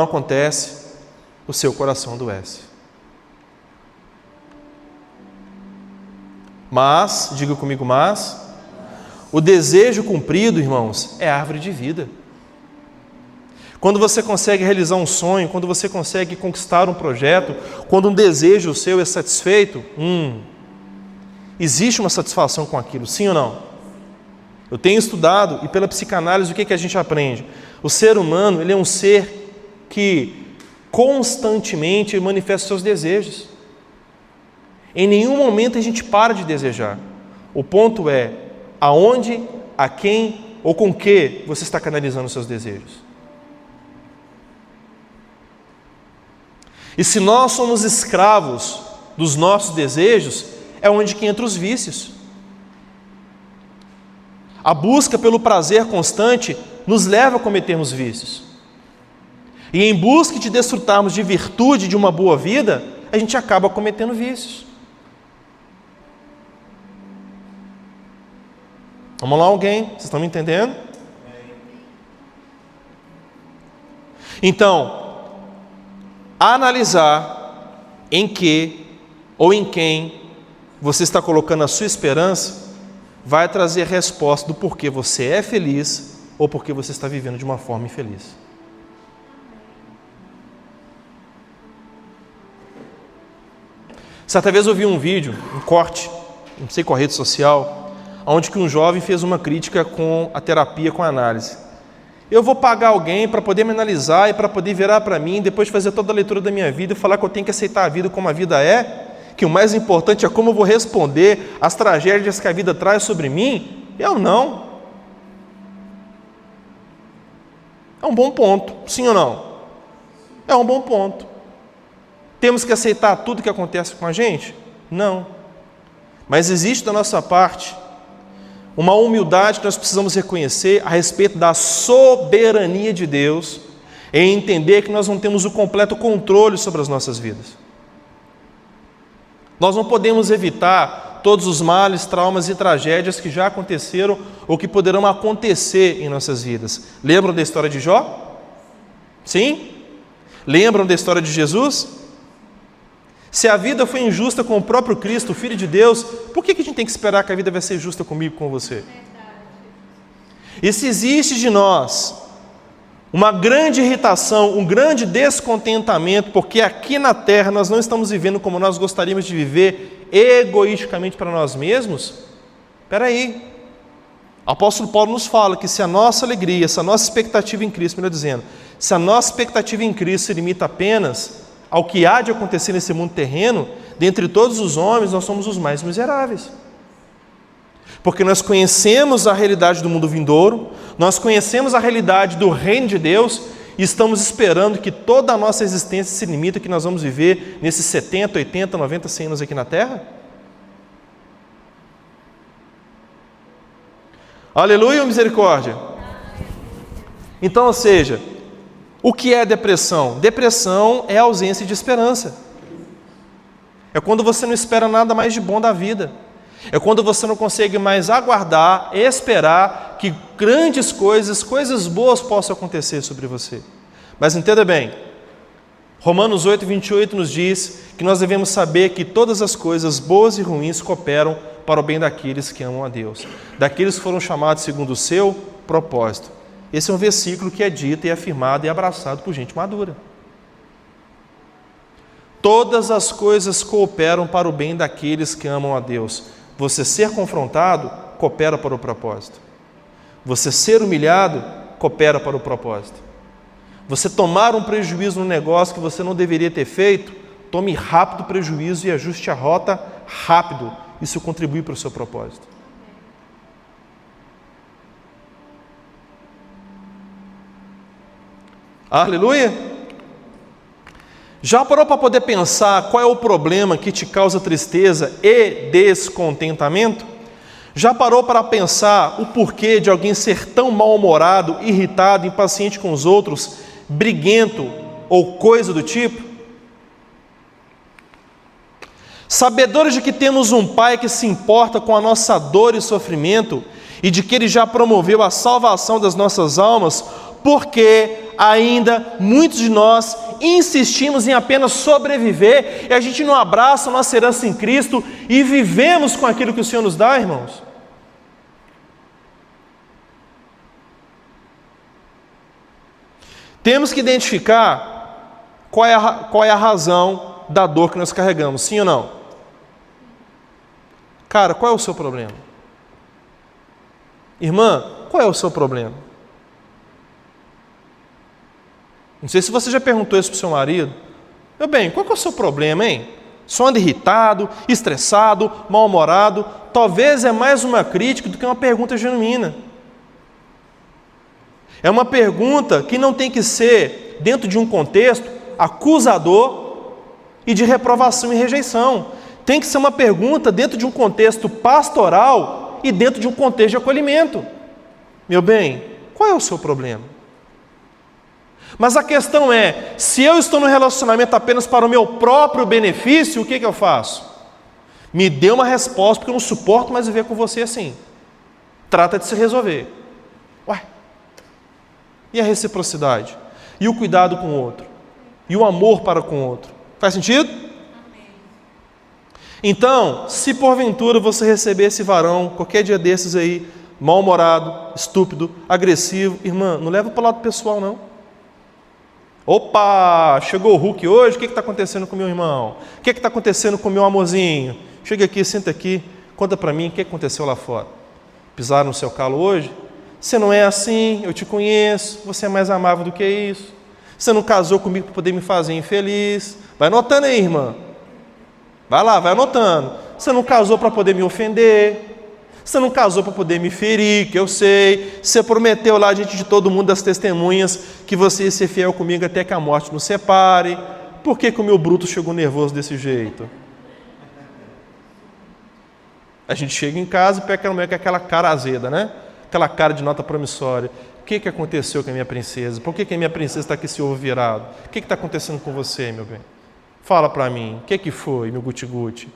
acontece, o seu coração adoece. Mas, diga comigo, o desejo cumprido, irmãos, é árvore de vida. Quando você consegue realizar um sonho, quando você consegue conquistar um projeto, quando um desejo seu é satisfeito, existe uma satisfação com aquilo, sim ou não? Eu tenho estudado, e pela psicanálise, o que a gente aprende? O ser humano, ele é um ser que constantemente manifesta seus desejos. Em nenhum momento a gente para de desejar. O ponto é, aonde, a quem ou com que você está canalizando os seus desejos. E se nós somos escravos dos nossos desejos, é onde que entra os vícios. A busca pelo prazer constante nos leva a cometermos vícios. E em busca de desfrutarmos de virtude, de uma boa vida, a gente acaba cometendo vícios. Vamos lá, alguém? Vocês estão me entendendo? Então, analisar em que ou em quem você está colocando a sua esperança vai trazer a resposta do porquê você é feliz ou porquê você está vivendo de uma forma infeliz. Certa vez eu vi um vídeo, um corte, não sei qual rede social, onde que um jovem fez uma crítica com a terapia, com a análise. Eu vou pagar alguém para poder me analisar e para poder virar para mim, depois de fazer toda a leitura da minha vida e falar que eu tenho que aceitar a vida como a vida é, que o mais importante é como eu vou responder às tragédias que a vida traz sobre mim? Eu não. É um bom ponto, sim ou não? É um bom ponto. Temos que aceitar tudo que acontece com a gente? Não. Mas existe da nossa parte uma humildade que nós precisamos reconhecer a respeito da soberania de Deus, em entender que nós não temos o completo controle sobre as nossas vidas. Nós não podemos evitar todos os males, traumas e tragédias que já aconteceram ou que poderão acontecer em nossas vidas. Lembram da história de Jó? Sim? Lembram da história de Jesus? Se a vida foi injusta com o próprio Cristo, o Filho de Deus, por que a gente tem que esperar que a vida vai ser justa comigo e com você? E se existe de nós uma grande irritação, um grande descontentamento, porque aqui na terra nós não estamos vivendo como nós gostaríamos de viver, egoisticamente para nós mesmos, espera aí. O apóstolo Paulo nos fala que se a nossa alegria, se a nossa expectativa em Cristo, melhor dizendo, se a nossa expectativa em Cristo se limita apenas ao que há de acontecer nesse mundo terreno, dentre todos os homens nós somos os mais miseráveis. Porque nós conhecemos a realidade do mundo vindouro, nós conhecemos a realidade do reino de Deus e estamos esperando que toda a nossa existência se limite ao que nós vamos viver nesses 70, 80, 90, 100 anos aqui na terra? Aleluia ou misericórdia? Então, ou seja, o que é depressão? Depressão é a ausência de esperança. É quando você não espera nada mais de bom da vida. É quando você não consegue mais aguardar, esperar que grandes coisas, coisas boas possam acontecer sobre você. Mas entenda bem, Romanos 8, 28 nos diz que nós devemos saber que todas as coisas boas e ruins cooperam para o bem daqueles que amam a Deus, daqueles que foram chamados segundo o seu propósito. Esse é um versículo que é dito e afirmado e abraçado por gente madura. Todas as coisas cooperam para o bem daqueles que amam a Deus. Você ser confrontado, coopera para o propósito. Você ser humilhado, coopera para o propósito. Você tomar um prejuízo no negócio que você não deveria ter feito, tome rápido prejuízo e ajuste a rota rápido. Isso contribui para o seu propósito. Aleluia! Já parou para poder pensar qual é o problema que te causa tristeza e descontentamento? Já parou para pensar o porquê de alguém ser tão mal-humorado, irritado, impaciente com os outros, briguento ou coisa do tipo? Sabedores de que temos um Pai que se importa com a nossa dor e sofrimento e de que Ele já promoveu a salvação das nossas almas, porque ainda muitos de nós insistimos em apenas sobreviver e a gente não abraça a nossa herança em Cristo e vivemos com aquilo que o Senhor nos dá, irmãos? Temos que identificar qual é a razão da dor que nós carregamos, sim ou não? Cara, qual é o seu problema? Irmã, qual é o seu problema? Não sei se você já perguntou isso para o seu marido. Meu bem, qual que é o seu problema, hein? Só anda irritado, estressado, mal-humorado. Talvez é mais uma crítica do que uma pergunta genuína. É uma pergunta que não tem que ser dentro de um contexto acusador e de reprovação e rejeição. Tem que ser uma pergunta dentro de um contexto pastoral e dentro de um contexto de acolhimento. Meu bem, qual é o seu problema? Mas a questão é, se eu estou no relacionamento apenas para o meu próprio benefício, o que eu faço? Me dê uma resposta, porque eu não suporto mais viver com você assim. Trata de se resolver. Ué, e a reciprocidade? E o cuidado com o outro? E o amor para com o outro? Faz sentido? Então, se porventura você receber esse varão, qualquer dia desses aí, mal-humorado, estúpido, agressivo, irmã, não leva para o lado pessoal não. Opa, chegou o Hulk hoje, o que está acontecendo com o meu irmão? O que está acontecendo com o meu amorzinho? Chega aqui, senta aqui, conta para mim o que aconteceu lá fora. Pisaram no seu calo hoje? Você não é assim, eu te conheço, você é mais amável do que isso. Você não casou comigo para poder me fazer infeliz. Vai anotando aí, irmã. Vai lá, vai anotando. Você não casou para poder me ofender. Você não casou para poder me ferir, que eu sei. Você prometeu lá diante de todo mundo, das testemunhas, que você ia ser fiel comigo até que a morte nos separe. Por que o meu bruto chegou nervoso desse jeito? A gente chega em casa e pega aquela mulher com aquela cara azeda, né? Aquela cara de nota promissória. O que aconteceu com a minha princesa? Por que a minha princesa está com esse ovo virado? O que está acontecendo com você, meu bem? Fala para mim. O que foi, meu guti-guti?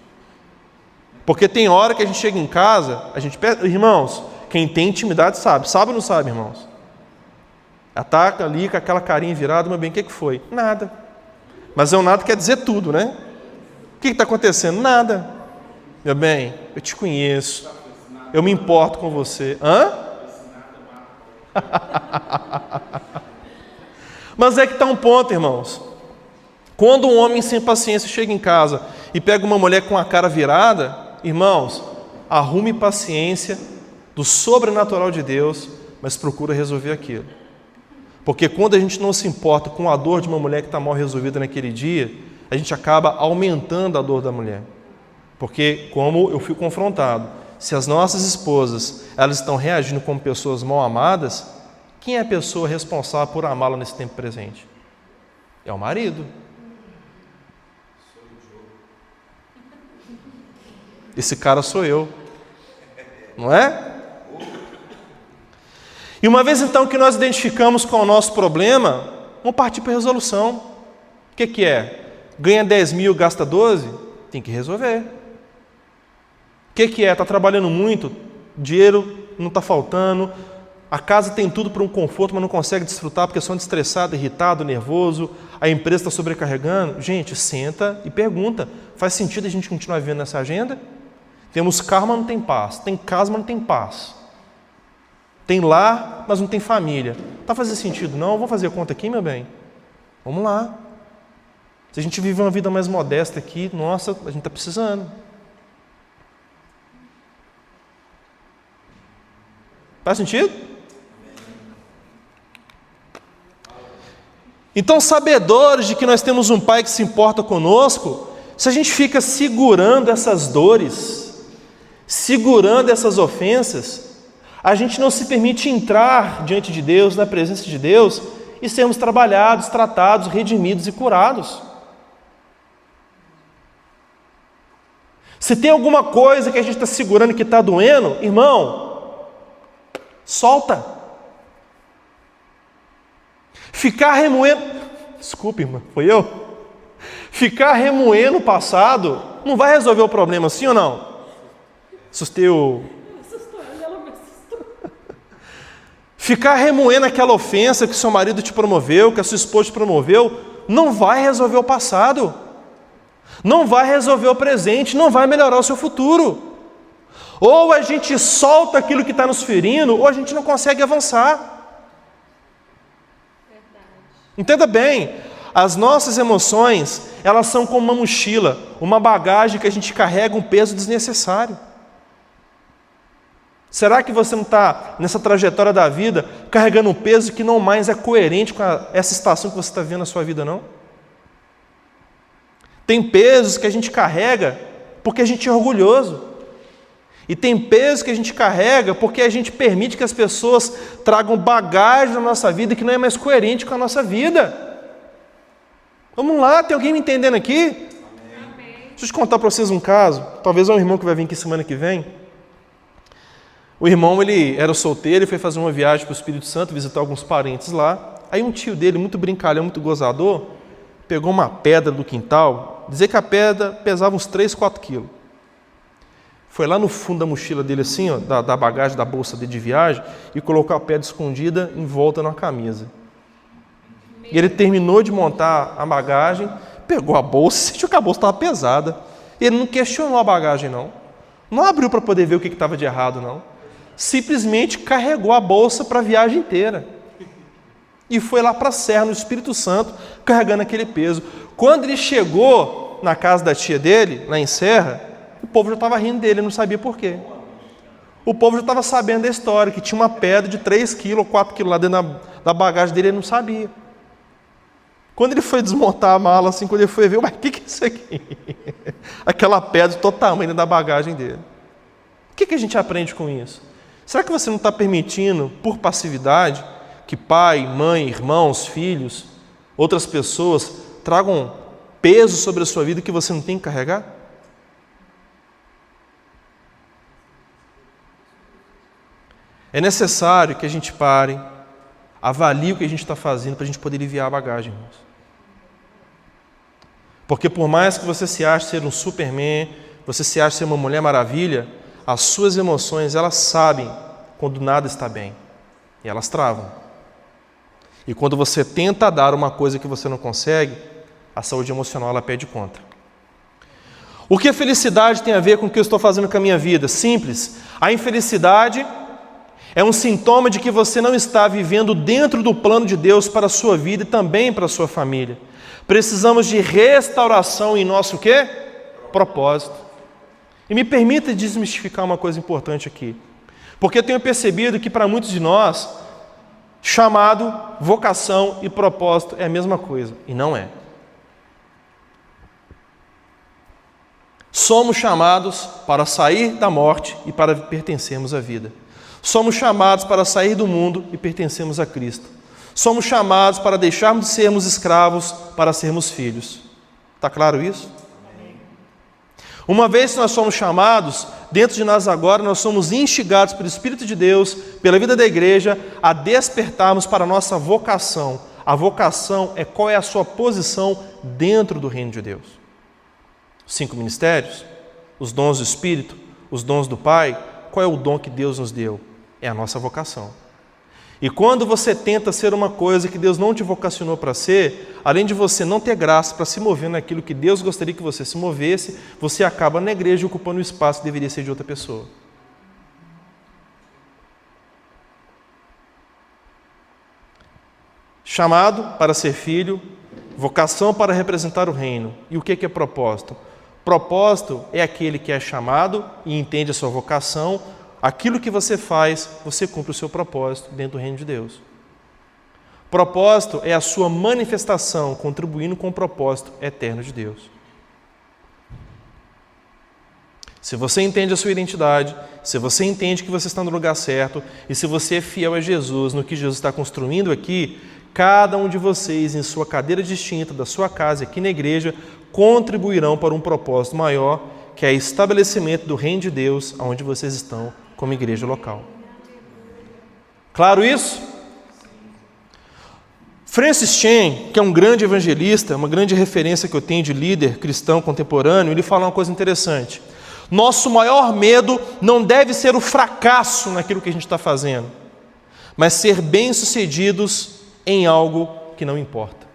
Porque tem hora que a gente chega em casa, a gente pede, irmãos, quem tem intimidade sabe. Sabe ou não sabe, irmãos? Ataca ali com aquela carinha virada, meu bem, o que foi? Nada. Mas o nada quer dizer tudo, né? O que está acontecendo? Nada. Meu bem, eu te conheço. Eu me importo com você. Hã? Mas é que está um ponto, irmãos. Quando um homem sem paciência chega em casa e pega uma mulher com a cara virada, irmãos, arrume paciência do sobrenatural de Deus, mas procura resolver aquilo. Porque quando a gente não se importa com a dor de uma mulher que está mal resolvida naquele dia, a gente acaba aumentando a dor da mulher. Porque, como eu fui confrontado, se as nossas esposas elas estão reagindo como pessoas mal amadas, quem é a pessoa responsável por amá-la nesse tempo presente? É o marido. Esse cara sou eu. Não é? E uma vez então que nós identificamos qual é o nosso problema, vamos partir para a resolução. O que é? Ganha 10 mil, gasta 12? Tem que resolver. O que é? Está trabalhando muito, dinheiro não está faltando, a casa tem tudo para um conforto, mas não consegue desfrutar porque é só estressado, irritado, nervoso, a empresa está sobrecarregando. Gente, senta e pergunta, faz sentido a gente continuar vivendo nessa agenda? Temos carro, mas não tem paz. Tem casa, mas não tem paz. Tem lar, mas não tem família. Está fazendo sentido? Não, vamos fazer a conta aqui, meu bem? Vamos lá. Se a gente vive uma vida mais modesta aqui, nossa, a gente está precisando. Faz sentido? Então, sabedores de que nós temos um Pai que se importa conosco, se a gente fica segurando essas dores, segurando essas ofensas, a gente não se permite entrar diante de Deus, na presença de Deus, e sermos trabalhados, tratados, redimidos e curados. Se tem alguma coisa que a gente está segurando que está doendo, irmão, solta. Ficar remoendo, desculpe, irmã, foi eu? Ficar remoendo o passado não vai resolver o problema, sim ou não? Assustei o... Ficar remoendo aquela ofensa que seu marido te promoveu, que a sua esposa te promoveu, não vai resolver o passado, não vai resolver o presente, não vai melhorar o seu futuro. Ou a gente solta aquilo que está nos ferindo, ou a gente não consegue avançar. Verdade. Entenda bem, as nossas emoções, elas são como uma mochila, uma bagagem que a gente carrega um peso desnecessário. Será que você não está, nessa trajetória da vida, carregando um peso que não mais é coerente com essa estação que você está vivendo na sua vida, não? Tem pesos que a gente carrega porque a gente é orgulhoso. E tem pesos que a gente carrega porque a gente permite que as pessoas tragam bagagem na nossa vida que não é mais coerente com a nossa vida. Vamos lá, tem alguém me entendendo aqui? Amém. Deixa eu te contar para vocês um caso. Talvez é um irmão que vai vir aqui semana que vem. O irmão, ele era solteiro e foi fazer uma viagem para o Espírito Santo, visitar alguns parentes lá. Aí um tio dele, muito brincalhão, muito gozador, pegou uma pedra do quintal, dizer que a pedra pesava uns 3, 4 quilos. Foi lá no fundo da mochila dele, assim, ó, da bagagem, da bolsa dele de viagem, e colocou a pedra escondida em volta na camisa. E ele terminou de montar a bagagem, pegou a bolsa, sentiu que a bolsa estava pesada. Ele não questionou a bagagem, não. Não abriu para poder ver o que estava de errado, não. Simplesmente carregou a bolsa para a viagem inteira. E foi lá para a Serra, no Espírito Santo, carregando aquele peso. Quando ele chegou na casa da tia dele, lá em Serra, o povo já estava rindo dele, não sabia por quê. O povo já estava sabendo da história, que tinha uma pedra de 3 quilos ou 4 quilos lá dentro da bagagem dele, ele não sabia. Quando ele foi desmontar a mala, assim, quando ele foi ver, mas o que é isso aqui? Aquela pedra do tamanho da bagagem dele. O que a gente aprende com isso? Será que você não está permitindo, por passividade, que pai, mãe, irmãos, filhos, outras pessoas tragam peso sobre a sua vida que você não tem que carregar? É necessário que a gente pare, avalie o que a gente está fazendo para a gente poder aliviar a bagagem, irmãos. Porque por mais que você se ache ser um Superman, você se ache ser uma Mulher Maravilha, as suas emoções, elas sabem quando nada está bem. E elas travam. E quando você tenta dar uma coisa que você não consegue, a saúde emocional ela pede conta. O que a felicidade tem a ver com o que eu estou fazendo com a minha vida? Simples. A infelicidade é um sintoma de que você não está vivendo dentro do plano de Deus para a sua vida e também para a sua família. Precisamos de restauração em nosso quê? Propósito. E me permita desmistificar uma coisa importante aqui. Porque eu tenho percebido que para muitos de nós, chamado, vocação e propósito é a mesma coisa. E não é. Somos chamados para sair da morte e para pertencermos à vida. Somos chamados para sair do mundo e pertencermos a Cristo. Somos chamados para deixarmos de sermos escravos para sermos filhos. Está claro isso? Amém. Uma vez que nós somos chamados, dentro de nós agora, nós somos instigados pelo Espírito de Deus, pela vida da igreja, a despertarmos para a nossa vocação. A vocação é qual é a sua posição dentro do reino de Deus. 5 ministérios, os dons do Espírito, os dons do Pai. Qual é o dom que Deus nos deu? É a nossa vocação. E quando você tenta ser uma coisa que Deus não te vocacionou para ser, além de você não ter graça para se mover naquilo que Deus gostaria que você se movesse, você acaba na igreja ocupando o espaço que deveria ser de outra pessoa. Chamado para ser filho, vocação para representar o reino. E o que é propósito? Propósito é aquele que é chamado e entende a sua vocação. Aquilo que você faz, você cumpre o seu propósito dentro do reino de Deus. Propósito é a sua manifestação, contribuindo com o propósito eterno de Deus. Se você entende a sua identidade, se você entende que você está no lugar certo, e se você é fiel a Jesus, no que Jesus está construindo aqui, cada um de vocês, em sua cadeira distinta da sua casa, aqui na igreja, contribuirão para um propósito maior, que é o estabelecimento do reino de Deus, onde vocês estão como igreja local. Claro isso? Francis Chan, que é um grande evangelista, uma grande referência que eu tenho de líder cristão contemporâneo, ele fala uma coisa interessante. Nosso maior medo não deve ser o fracasso naquilo que a gente está fazendo, mas ser bem-sucedidos em algo que não importa.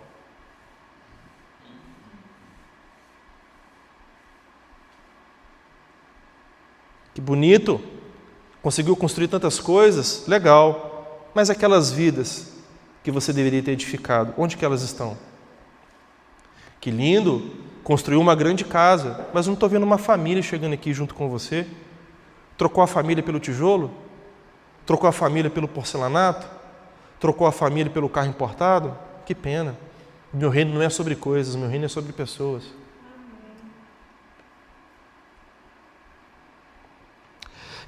Que bonito, conseguiu construir tantas coisas, legal, mas aquelas vidas que você deveria ter edificado, onde que elas estão? Que lindo, construiu uma grande casa, mas não estou vendo uma família chegando aqui junto com você. Trocou a família pelo tijolo? Trocou a família pelo porcelanato? Trocou a família pelo carro importado? Que pena. Meu reino não é sobre coisas, meu reino é sobre pessoas.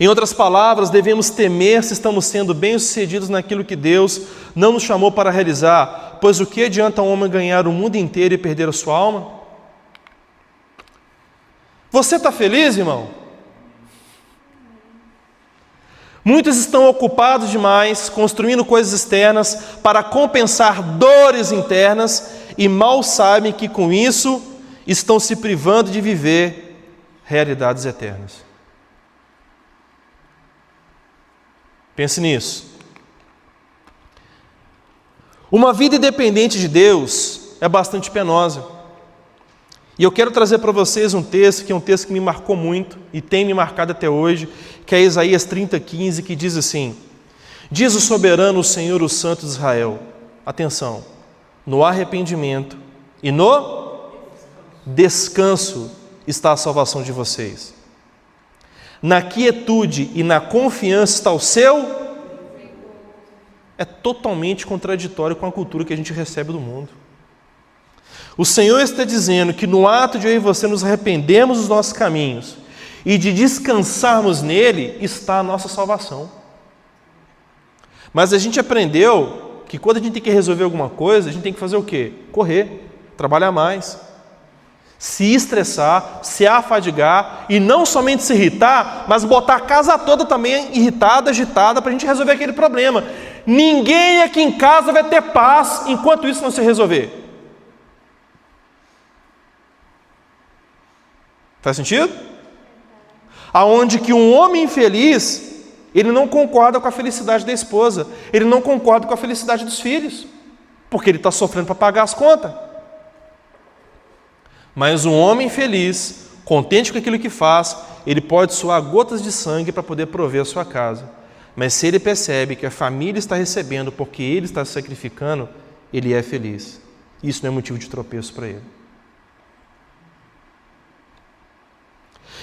Em outras palavras, devemos temer se estamos sendo bem-sucedidos naquilo que Deus não nos chamou para realizar, pois o que adianta um homem ganhar o mundo inteiro e perder a sua alma? Você está feliz, irmão? Muitos estão ocupados demais, construindo coisas externas para compensar dores internas e mal sabem que com isso estão se privando de viver realidades eternas. Pense nisso. Uma vida independente de Deus é bastante penosa. E eu quero trazer para vocês um texto, que é um texto que me marcou muito e tem me marcado até hoje, que é Isaías 30:15, que diz assim: diz o soberano, o Senhor, o Santo de Israel, atenção, no arrependimento e no descanso está a salvação de vocês. Na quietude e na confiança está o seu... É totalmente contraditório com a cultura que a gente recebe do mundo. O Senhor está dizendo que no ato de eu e você nos arrependermos dos nossos caminhos e de descansarmos nele está a nossa salvação. Mas a gente aprendeu que quando a gente tem que resolver alguma coisa, a gente tem que fazer o quê? Correr, trabalhar mais, se estressar, se afadigar e não somente se irritar, mas botar a casa toda também irritada, agitada para a gente resolver aquele problema. Ninguém aqui em casa vai ter paz enquanto isso não se resolver. Faz sentido? Aonde que um homem infeliz, ele não concorda com a felicidade da esposa, ele não concorda com a felicidade dos filhos. porque ele está sofrendo para pagar as contas. Mas um homem feliz, contente com aquilo que faz, ele pode suar gotas de sangue para poder prover a sua casa. Mas se ele percebe que a família está recebendo porque ele está se sacrificando, ele é feliz. Isso não é motivo de tropeço para ele.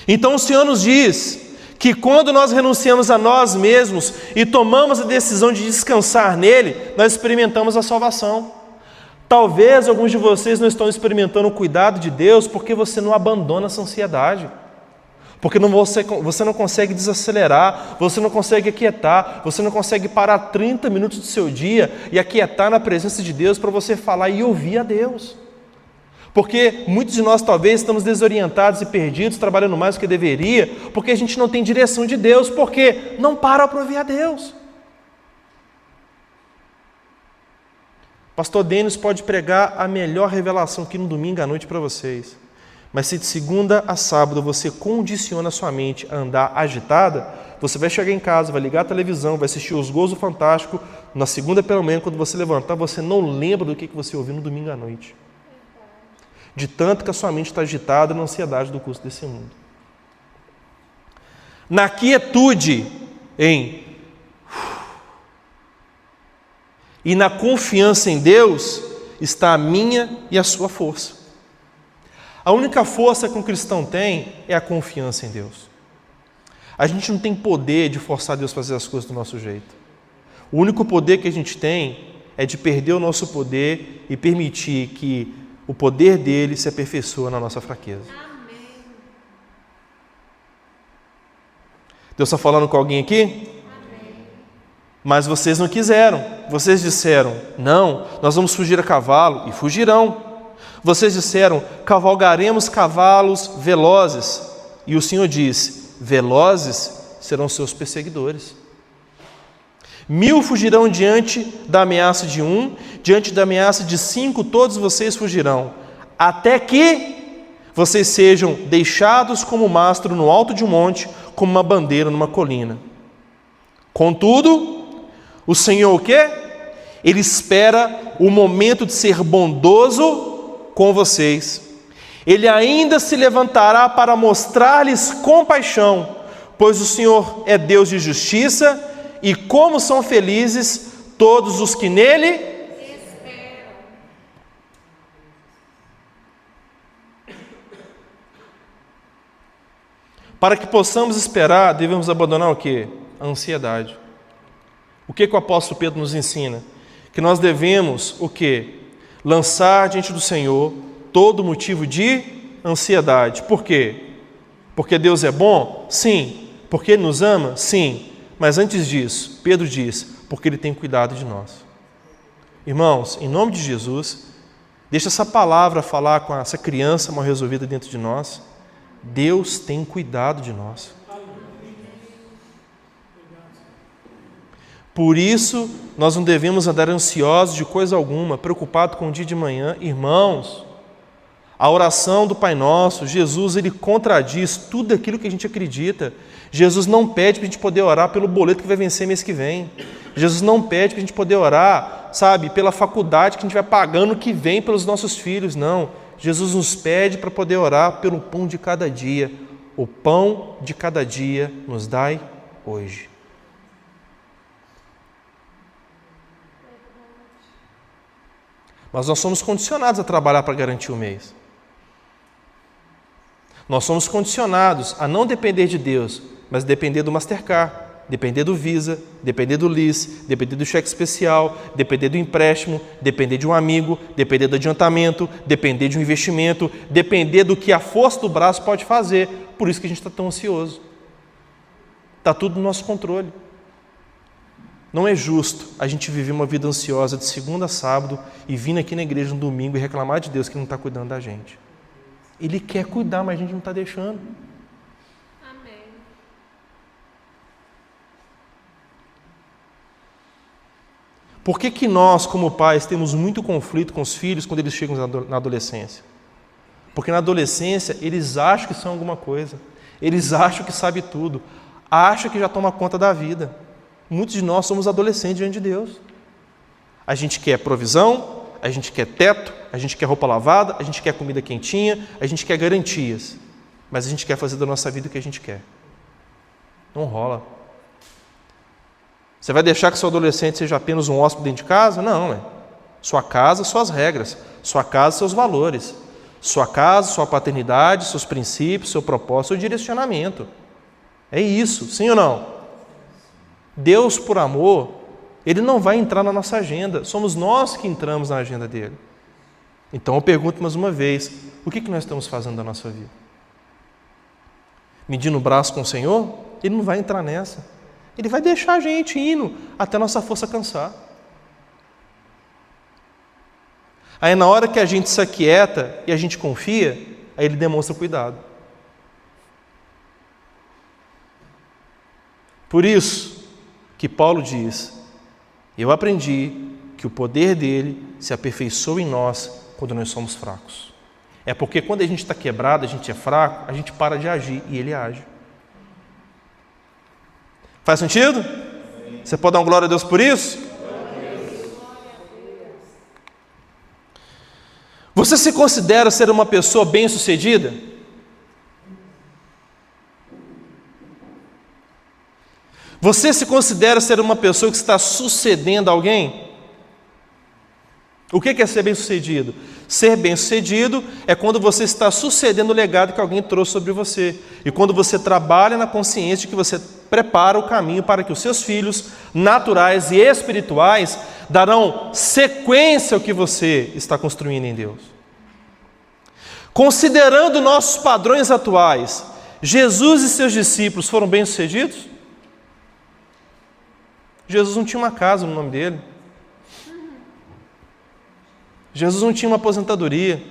Então o Senhor nos diz que quando nós renunciamos a nós mesmos e tomamos a decisão de descansar nele, nós experimentamos a salvação. Talvez alguns de vocês não estão experimentando o cuidado de Deus porque você não abandona essa ansiedade. Porque você não consegue desacelerar, você não consegue aquietar, você não consegue parar 30 minutos do seu dia e aquietar na presença de Deus para você falar e ouvir a Deus. Porque muitos de nós talvez estamos desorientados e perdidos, trabalhando mais do que deveria, porque a gente não tem direção de Deus, porque não para ouvir a Deus. Pastor Denis pode pregar a melhor revelação aqui no domingo à noite para vocês. Mas se de segunda a sábado você condiciona a sua mente a andar agitada, você vai chegar em casa, vai ligar a televisão, vai assistir os Gols do Fantástico, na segunda pela manhã, quando você levantar, você não lembra do que você ouviu no domingo à noite. De tanto que a sua mente está agitada na ansiedade do curso desse mundo. Na quietude, e na confiança em Deus, está a minha e a sua força. A única força que um cristão tem é a confiança em Deus. A gente não tem poder de forçar Deus a fazer as coisas do nosso jeito. O único poder que a gente tem é de perder o nosso poder e permitir que o poder dele se aperfeiçoe na nossa fraqueza. Amém. Deus está falando com alguém aqui? Amém. Mas vocês não quiseram. Vocês disseram, não, nós vamos fugir a cavalo, e fugirão. Vocês disseram, cavalgaremos cavalos velozes. E o Senhor diz, velozes serão seus perseguidores. 1000 fugirão diante da ameaça de 1, diante da ameaça de 5, todos vocês fugirão, até que vocês sejam deixados como mastro no alto de um monte, como uma bandeira numa colina. Contudo, o Senhor o quê? Ele espera o momento de ser bondoso com vocês. Ele ainda se levantará para mostrar-lhes compaixão, pois o Senhor é Deus de justiça, e como são felizes todos os que nele esperam. Para que possamos esperar, devemos abandonar o quê? A ansiedade. O que o apóstolo Pedro nos ensina? Que nós devemos o quê? Lançar diante do Senhor todo motivo de ansiedade. Por quê? Porque Deus é bom? Sim. Porque Ele nos ama? Sim. Mas antes disso, Pedro diz, porque Ele tem cuidado de nós. Irmãos, em nome de Jesus, deixa essa palavra falar com essa criança mal resolvida dentro de nós. Deus tem cuidado de nós. Por isso, nós não devemos andar ansiosos de coisa alguma, preocupados com o dia de manhã. Irmãos, a oração do Pai Nosso, Jesus, Ele contradiz tudo aquilo que a gente acredita. Jesus não pede para a gente poder orar pelo boleto que vai vencer mês que vem. Jesus não pede para a gente poder orar, pela faculdade que a gente vai pagar no que vem pelos nossos filhos. Não. Jesus nos pede para poder orar pelo pão de cada dia. O pão de cada dia nos dai hoje. Mas nós somos condicionados a trabalhar para garantir o mês. Nós somos condicionados a não depender de Deus, mas depender do Mastercard, depender do Visa, depender do LIS, depender do cheque especial, depender do empréstimo, depender de um amigo, depender do adiantamento, depender de um investimento, depender do que a força do braço pode fazer. Por isso que a gente está tão ansioso. Está tudo no nosso controle. Não é justo a gente viver uma vida ansiosa de segunda a sábado e vir aqui na igreja no domingo e reclamar de Deus que não está cuidando da gente. Ele quer cuidar, mas a gente não está deixando. Amém. Por que nós, como pais, temos muito conflito com os filhos quando eles chegam na adolescência? Porque na adolescência eles acham que são alguma coisa. Eles acham que sabem tudo. Acham que já tomam conta da vida. Muitos de nós somos adolescentes diante de Deus. A gente quer provisão, a gente quer teto, a gente quer roupa lavada, a gente quer comida quentinha, a gente quer garantias. Mas a gente quer fazer da nossa vida o que a gente quer. Não rola. Você vai deixar que seu adolescente seja apenas um hóspede dentro de casa? Não, né? Sua casa, suas regras. Sua casa, seus valores. Sua casa, sua paternidade, seus princípios, seu propósito, seu direcionamento. É isso, sim ou não? Deus, por amor, Ele não vai entrar na nossa agenda. Somos nós que entramos na agenda dEle. Então eu pergunto mais uma vez, o que nós estamos fazendo da nossa vida? Medindo o braço com o Senhor? Ele não vai entrar nessa. Ele vai deixar a gente indo até a nossa força cansar. Aí na hora que a gente se aquieta e a gente confia, aí Ele demonstra cuidado. Por isso que Paulo diz, eu aprendi que o poder dele se aperfeiçoa em nós quando nós somos fracos. É porque quando a gente está quebrado, a gente é fraco, a gente para de agir e ele age. Faz sentido? Você pode dar uma glória a Deus por isso? Você se considera ser uma pessoa bem-sucedida? Você se considera ser uma pessoa que está sucedendo a alguém? O que é ser bem-sucedido? Ser bem-sucedido é quando você está sucedendo o legado que alguém trouxe sobre você. E quando você trabalha na consciência de que você prepara o caminho para que os seus filhos, naturais e espirituais, darão sequência ao que você está construindo em Deus. Considerando nossos padrões atuais, Jesus e seus discípulos foram bem-sucedidos? Jesus não tinha uma casa no nome dele. Jesus não tinha uma aposentadoria.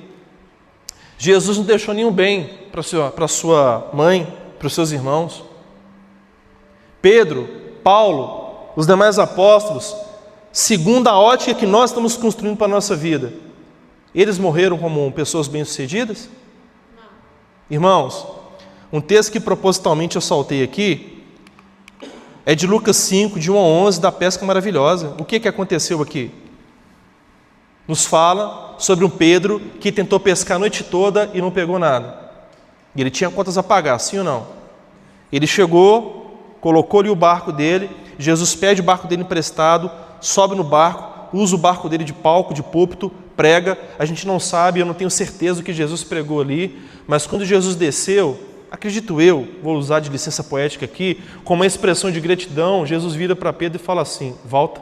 Jesus não deixou nenhum bem para sua mãe, para os seus irmãos. Pedro, Paulo, os demais apóstolos, segundo a ótica que nós estamos construindo para a nossa vida, eles morreram como pessoas bem-sucedidas? Não. Irmãos, um texto que propositalmente eu saltei aqui é de Lucas 5, de 1 a 11, da pesca maravilhosa. O que aconteceu aqui? Nos fala sobre um Pedro que tentou pescar a noite toda e não pegou nada. E ele tinha contas a pagar, sim ou não? Ele chegou, colocou-lhe o barco dele, Jesus pede o barco dele emprestado, sobe no barco, usa o barco dele de palco, de púlpito, prega. A gente não sabe, eu não tenho certeza do que Jesus pregou ali, mas quando Jesus desceu, acredito eu, vou usar de licença poética aqui, com uma expressão de gratidão, Jesus vira para Pedro e fala assim, volta,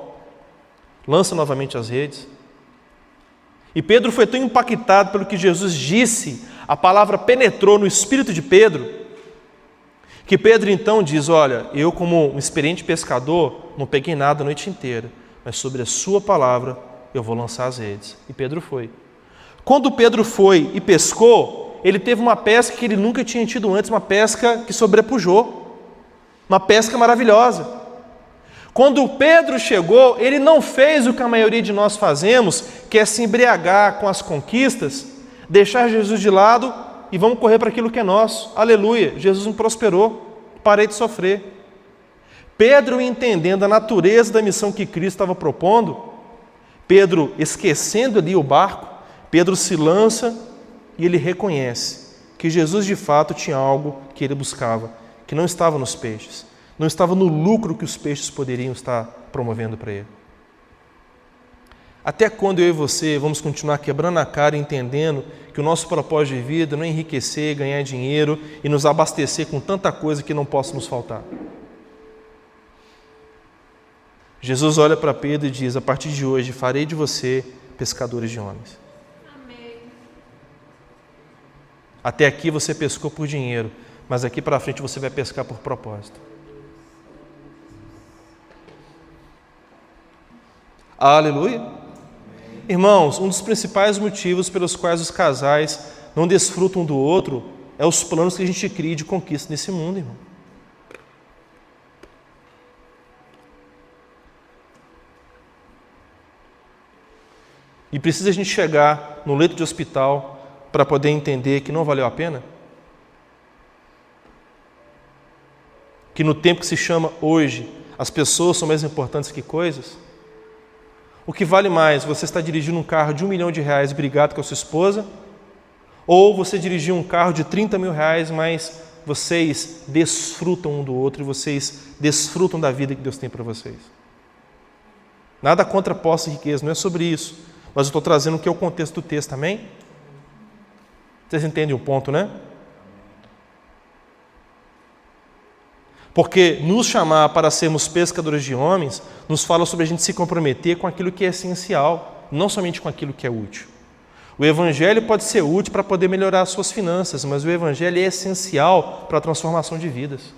lança novamente as redes. E Pedro foi tão impactado pelo que Jesus disse, a palavra penetrou no espírito de Pedro, que Pedro então diz, olha, eu como um experiente pescador, não peguei nada a noite inteira, mas sobre a sua palavra eu vou lançar as redes. E Pedro foi. Quando Pedro foi e pescou, ele teve uma pesca que ele nunca tinha tido antes, uma pesca que sobrepujou, uma pesca maravilhosa. Quando Pedro chegou, ele não fez o que a maioria de nós fazemos, que é se embriagar com as conquistas, deixar Jesus de lado e vamos correr para aquilo que é nosso. Aleluia, Jesus me prosperou, parei de sofrer. Pedro, entendendo a natureza da missão que Cristo estava propondo, Pedro esquecendo ali o barco, Pedro se lança e ele reconhece que Jesus de fato tinha algo que ele buscava, que não estava nos peixes. Não estava no lucro que os peixes poderiam estar promovendo para ele. Até quando eu e você vamos continuar quebrando a cara e entendendo que o nosso propósito de vida não é enriquecer, ganhar dinheiro e nos abastecer com tanta coisa que não possa nos faltar? Jesus olha para Pedro e diz, a partir de hoje farei de você pescadores de homens. Amém. Até aqui você pescou por dinheiro, mas aqui para frente você vai pescar por propósito. Aleluia. Irmãos, um dos principais motivos pelos quais os casais não desfrutam do outro é os planos que a gente cria de conquista nesse mundo, irmão. E precisa a gente chegar no leito de hospital para poder entender que não valeu a pena? Que no tempo que se chama hoje, as pessoas são mais importantes que coisas? O que vale mais, você está dirigindo um carro de R$1 milhão brigado com a sua esposa, ou você dirigir um carro de R$30 mil, mas vocês desfrutam um do outro e vocês desfrutam da vida que Deus tem para vocês? Nada contra posse e riqueza, não é sobre isso, mas eu estou trazendo o que é o contexto do texto, amém? Vocês entendem o ponto, né? Porque nos chamar para sermos pescadores de homens, nos fala sobre a gente se comprometer com aquilo que é essencial, não somente com aquilo que é útil. O Evangelho pode ser útil para poder melhorar as suas finanças, mas o Evangelho é essencial para a transformação de vidas.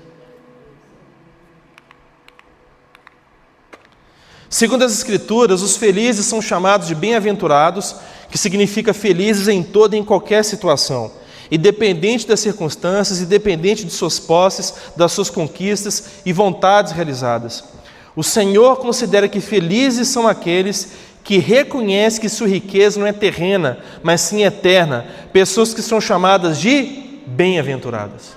Segundo as Escrituras, os felizes são chamados de bem-aventurados, que significa felizes em toda e em qualquer situação, independente das circunstâncias, independente de suas posses, das suas conquistas e vontades realizadas. O Senhor considera que felizes são aqueles que reconhecem que sua riqueza não é terrena, mas sim eterna, pessoas que são chamadas de bem-aventuradas.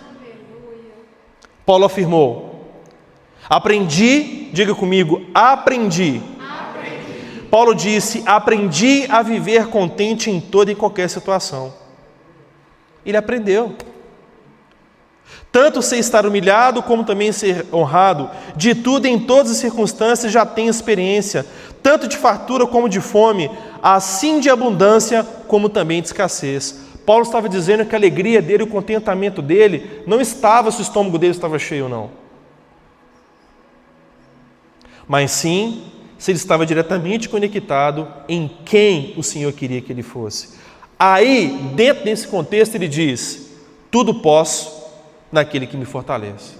Paulo afirmou: aprendi, diga comigo, aprendi. Paulo disse: aprendi a viver contente em toda e qualquer situação. Ele aprendeu. Tanto ser estar humilhado, como também ser honrado. De tudo, em todas as circunstâncias, já tem experiência. Tanto de fartura como de fome, assim de abundância, como também de escassez. Paulo estava dizendo que a alegria dele, o contentamento dele, não estava se o estômago dele estava cheio ou não. Mas sim, se ele estava diretamente conectado em quem o Senhor queria que ele fosse. Aí, dentro desse contexto, ele diz: tudo posso naquele que me fortalece.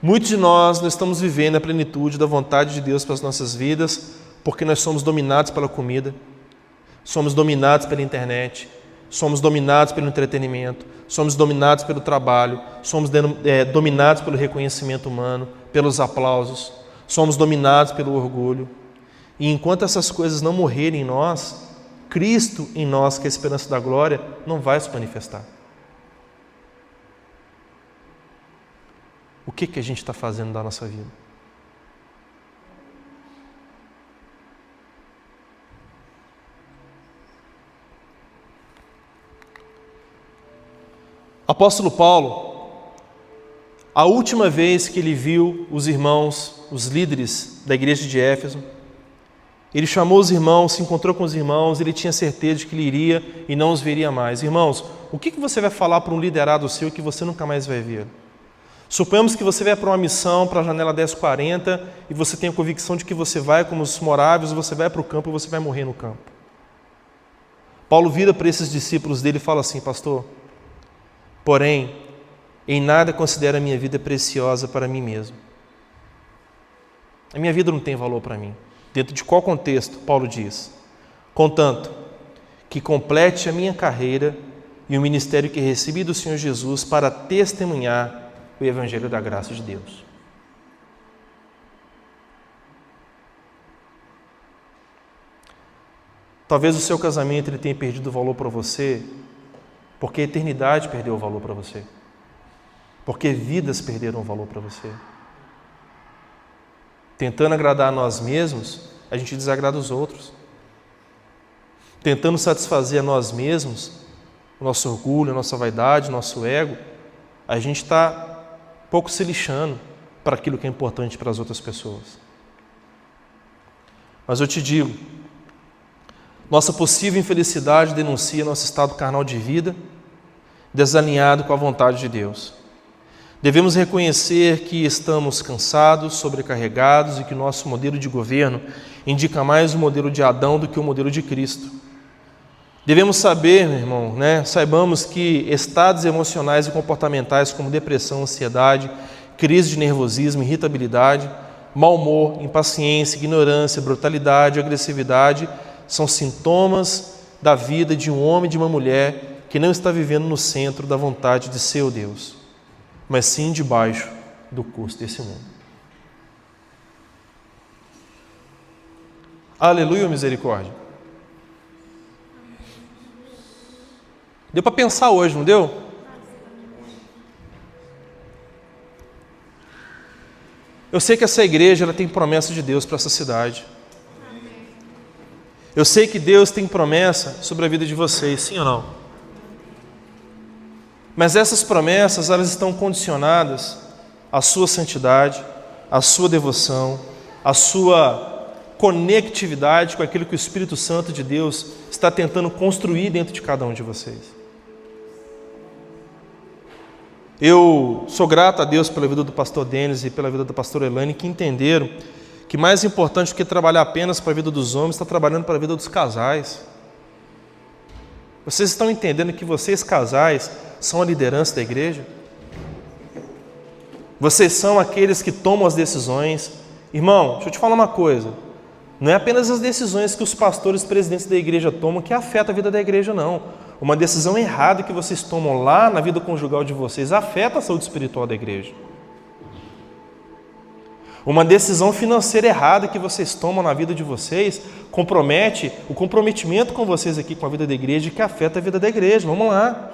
Muitos de nós não estamos vivendo a plenitude da vontade de Deus para as nossas vidas, porque nós somos dominados pela comida, somos dominados pela internet, somos dominados pelo entretenimento, somos dominados pelo trabalho, somos dominados pelo reconhecimento humano, pelos aplausos, somos dominados pelo orgulho. E enquanto essas coisas não morrerem em nós, Cristo em nós, que é a esperança da glória, não vai se manifestar. O que a gente está fazendo da nossa vida? Apóstolo Paulo, a última vez que ele viu os irmãos, os líderes da igreja de Éfeso, ele chamou os irmãos, se encontrou com os irmãos, ele tinha certeza de que ele iria e não os veria mais. Irmãos, o que você vai falar para um liderado seu que você nunca mais vai ver? Suponhamos que você vai para uma missão, para a janela 1040, e você tem a convicção de que você vai, como os moráveis, você vai para o campo e você vai morrer no campo. Paulo vira para esses discípulos dele e fala assim: pastor, porém, em nada considero a minha vida preciosa para mim mesmo. A minha vida não tem valor para mim. Dentro de qual contexto? Paulo diz: contanto que complete a minha carreira e o ministério que recebi do Senhor Jesus para testemunhar o Evangelho da graça de Deus. Talvez o seu casamento ele tenha perdido valor para você, porque a eternidade perdeu o valor para você, porque vidas perderam o valor para você. Tentando agradar a nós mesmos, a gente desagrada os outros. Tentando satisfazer a nós mesmos, o nosso orgulho, a nossa vaidade, o nosso ego, a gente está pouco se lixando para aquilo que é importante para as outras pessoas. Mas eu te digo, nossa possível infelicidade denuncia nosso estado carnal de vida, desalinhado com a vontade de Deus. Devemos reconhecer que estamos cansados, sobrecarregados e que o nosso modelo de governo indica mais o modelo de Adão do que o modelo de Cristo. Devemos saber, meu irmão, saibamos que estados emocionais e comportamentais como depressão, ansiedade, crise de nervosismo, irritabilidade, mau humor, impaciência, ignorância, brutalidade, agressividade são sintomas da vida de um homem e de uma mulher que não está vivendo no centro da vontade de seu Deus, mas sim debaixo do curso desse mundo. Aleluia, misericórdia. Deu para pensar hoje, não deu? Eu sei que essa igreja ela tem promessa de Deus para essa cidade. Eu sei que Deus tem promessa sobre a vida de vocês, sim ou não? Mas essas promessas, elas estão condicionadas à sua santidade, à sua devoção, à sua conectividade com aquilo que o Espírito Santo de Deus está tentando construir dentro de cada um de vocês. Eu sou grato a Deus pela vida do pastor Denis e pela vida da pastora Elaine, que entenderam que mais importante do que trabalhar apenas para a vida dos homens, está trabalhando para a vida dos casais. Vocês estão entendendo que vocês, casais, são a liderança da igreja? Vocês são aqueles que tomam as decisões. Irmão, deixa eu te falar uma coisa. Não é apenas as decisões que os pastores, presidentes da igreja tomam que afeta a vida da igreja, não. Uma decisão errada que vocês tomam lá na vida conjugal de vocês afeta a saúde espiritual da igreja. Uma decisão financeira errada que vocês tomam na vida de vocês compromete o comprometimento com vocês aqui com a vida da igreja, que afeta a vida da igreja. Vamos lá.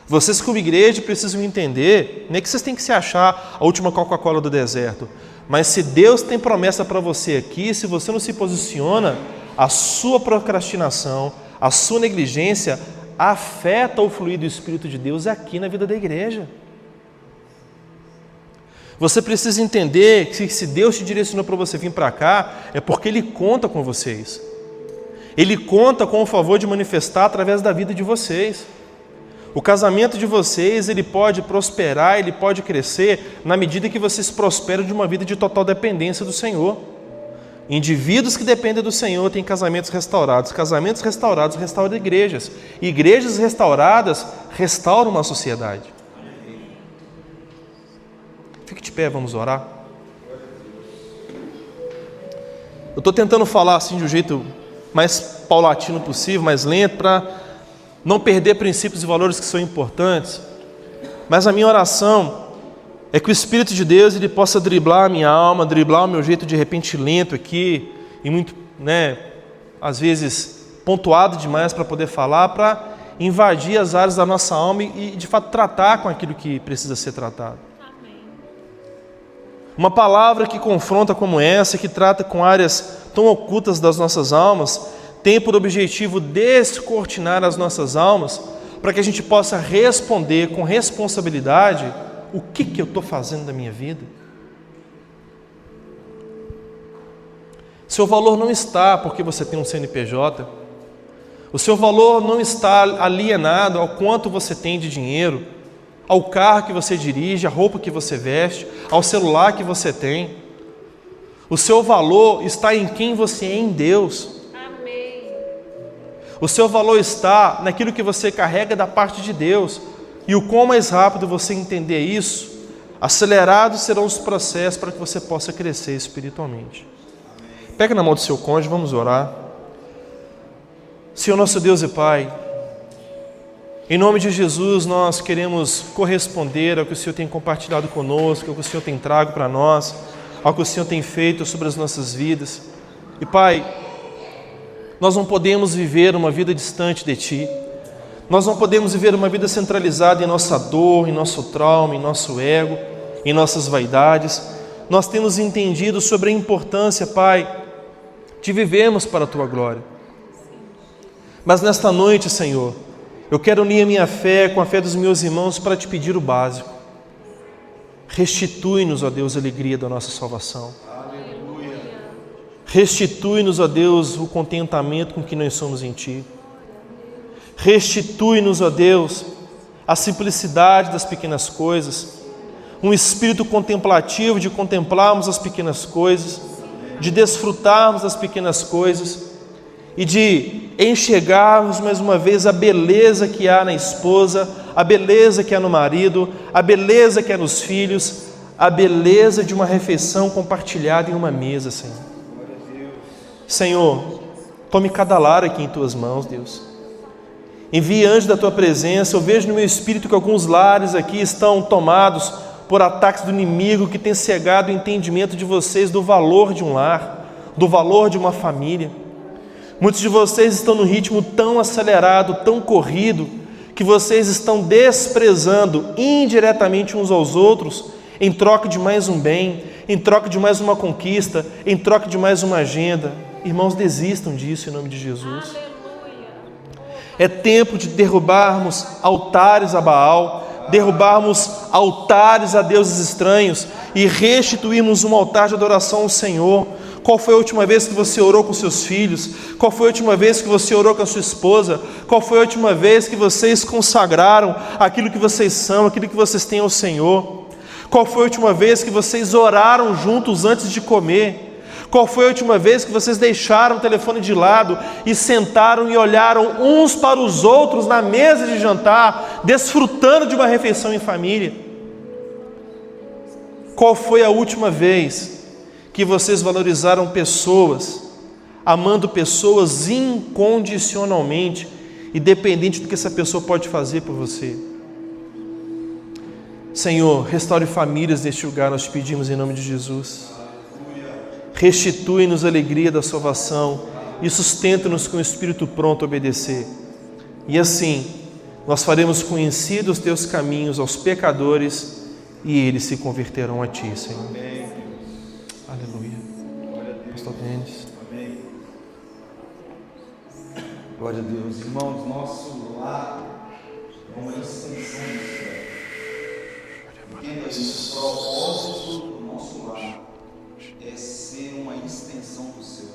Vocês como igreja precisam entender, nem que vocês têm que se achar a última Coca-Cola do deserto, mas se Deus tem promessa para você aqui, se você não se posiciona, a sua procrastinação, a sua negligência afeta o fluir do Espírito de Deus aqui na vida da igreja. Você precisa entender que se Deus te direcionou para você vir para cá, é porque Ele conta com vocês. Ele conta com o favor de manifestar através da vida de vocês. O casamento de vocês, ele pode prosperar, ele pode crescer na medida que vocês prosperam de uma vida de total dependência do Senhor. Indivíduos que dependem do Senhor têm casamentos restaurados restauram igrejas. Igrejas restauradas restauram uma sociedade. Fique de pé, vamos orar. Eu estou tentando falar assim de um jeito mais paulatino possível, mais lento, para não perder princípios e valores que são importantes. Mas a minha oração é que o Espírito de Deus ele possa driblar a minha alma, driblar o meu jeito de repente lento aqui, e muito, às vezes pontuado demais para poder falar, para invadir as áreas da nossa alma e de fato tratar com aquilo que precisa ser tratado. Uma palavra que confronta como essa, que trata com áreas tão ocultas das nossas almas, tem por objetivo descortinar as nossas almas, para que a gente possa responder com responsabilidade o que eu estou fazendo da minha vida. Seu valor não está porque você tem um CNPJ, o seu valor não está alienado ao quanto você tem de dinheiro, ao carro que você dirige, à roupa que você veste, ao celular que você tem. O seu valor está em quem você é em Deus. Amém. O seu valor está naquilo que você carrega da parte de Deus. E o quão mais rápido você entender isso, acelerados serão os processos para que você possa crescer espiritualmente. Pega na mão do seu cônjuge, vamos orar. Senhor nosso Deus e Pai, em nome de Jesus, nós queremos corresponder ao que o Senhor tem compartilhado conosco, ao que o Senhor tem trago para nós, ao que o Senhor tem feito sobre as nossas vidas. E Pai, nós não podemos viver uma vida distante de Ti. Nós não podemos viver uma vida centralizada em nossa dor, em nosso trauma, em nosso ego, em nossas vaidades. Nós temos entendido sobre a importância, Pai, de vivermos para a Tua glória. Mas nesta noite, Senhor, eu quero unir a minha fé com a fé dos meus irmãos para te pedir o básico. Restitui-nos, ó Deus, a alegria da nossa salvação. Aleluia. Restitui-nos, ó Deus, o contentamento com que nós somos em Ti. Restitui-nos, ó Deus, a simplicidade das pequenas coisas, um espírito contemplativo de contemplarmos as pequenas coisas, de desfrutarmos das pequenas coisas e de enxergarmos mais uma vez a beleza que há na esposa, a beleza que há no marido, a beleza que há nos filhos, a beleza de uma refeição compartilhada em uma mesa, Senhor. Senhor, tome cada lar aqui em Tuas mãos, Deus. Envie anjos da Tua presença. Eu vejo no meu espírito que alguns lares aqui estão tomados por ataques do inimigo que tem cegado o entendimento de vocês do valor de um lar, do valor de uma família. Muitos de vocês estão num ritmo tão acelerado, tão corrido, que vocês estão desprezando indiretamente uns aos outros em troca de mais um bem, em troca de mais uma conquista, em troca de mais uma agenda. Irmãos, desistam disso em nome de Jesus. Aleluia. É tempo de derrubarmos altares a Baal, derrubarmos altares a deuses estranhos e restituirmos um altar de adoração ao Senhor. Qual foi a última vez que você orou com seus filhos? Qual foi a última vez que você orou com a sua esposa? Qual foi a última vez que vocês consagraram aquilo que vocês são, aquilo que vocês têm ao Senhor? Qual foi a última vez que vocês oraram juntos antes de comer? Qual foi a última vez que vocês deixaram o telefone de lado e sentaram e olharam uns para os outros na mesa de jantar, desfrutando de uma refeição em família? Qual foi a última vez que vocês valorizaram pessoas, amando pessoas incondicionalmente, independente do que essa pessoa pode fazer por você? Senhor, restaure famílias neste lugar, nós te pedimos em nome de Jesus. Restitui-nos a alegria da salvação e sustenta-nos com o espírito pronto a obedecer. E assim, nós faremos conhecidos os teus caminhos aos pecadores e eles se converterão a ti, Senhor. Amém. Aleluia. Pastor Denis. Amém. Glória a Deus. Irmãos, nosso lar é uma extensão do céu. Entenda isso, o propósito do nosso lar é ser uma extensão do céu.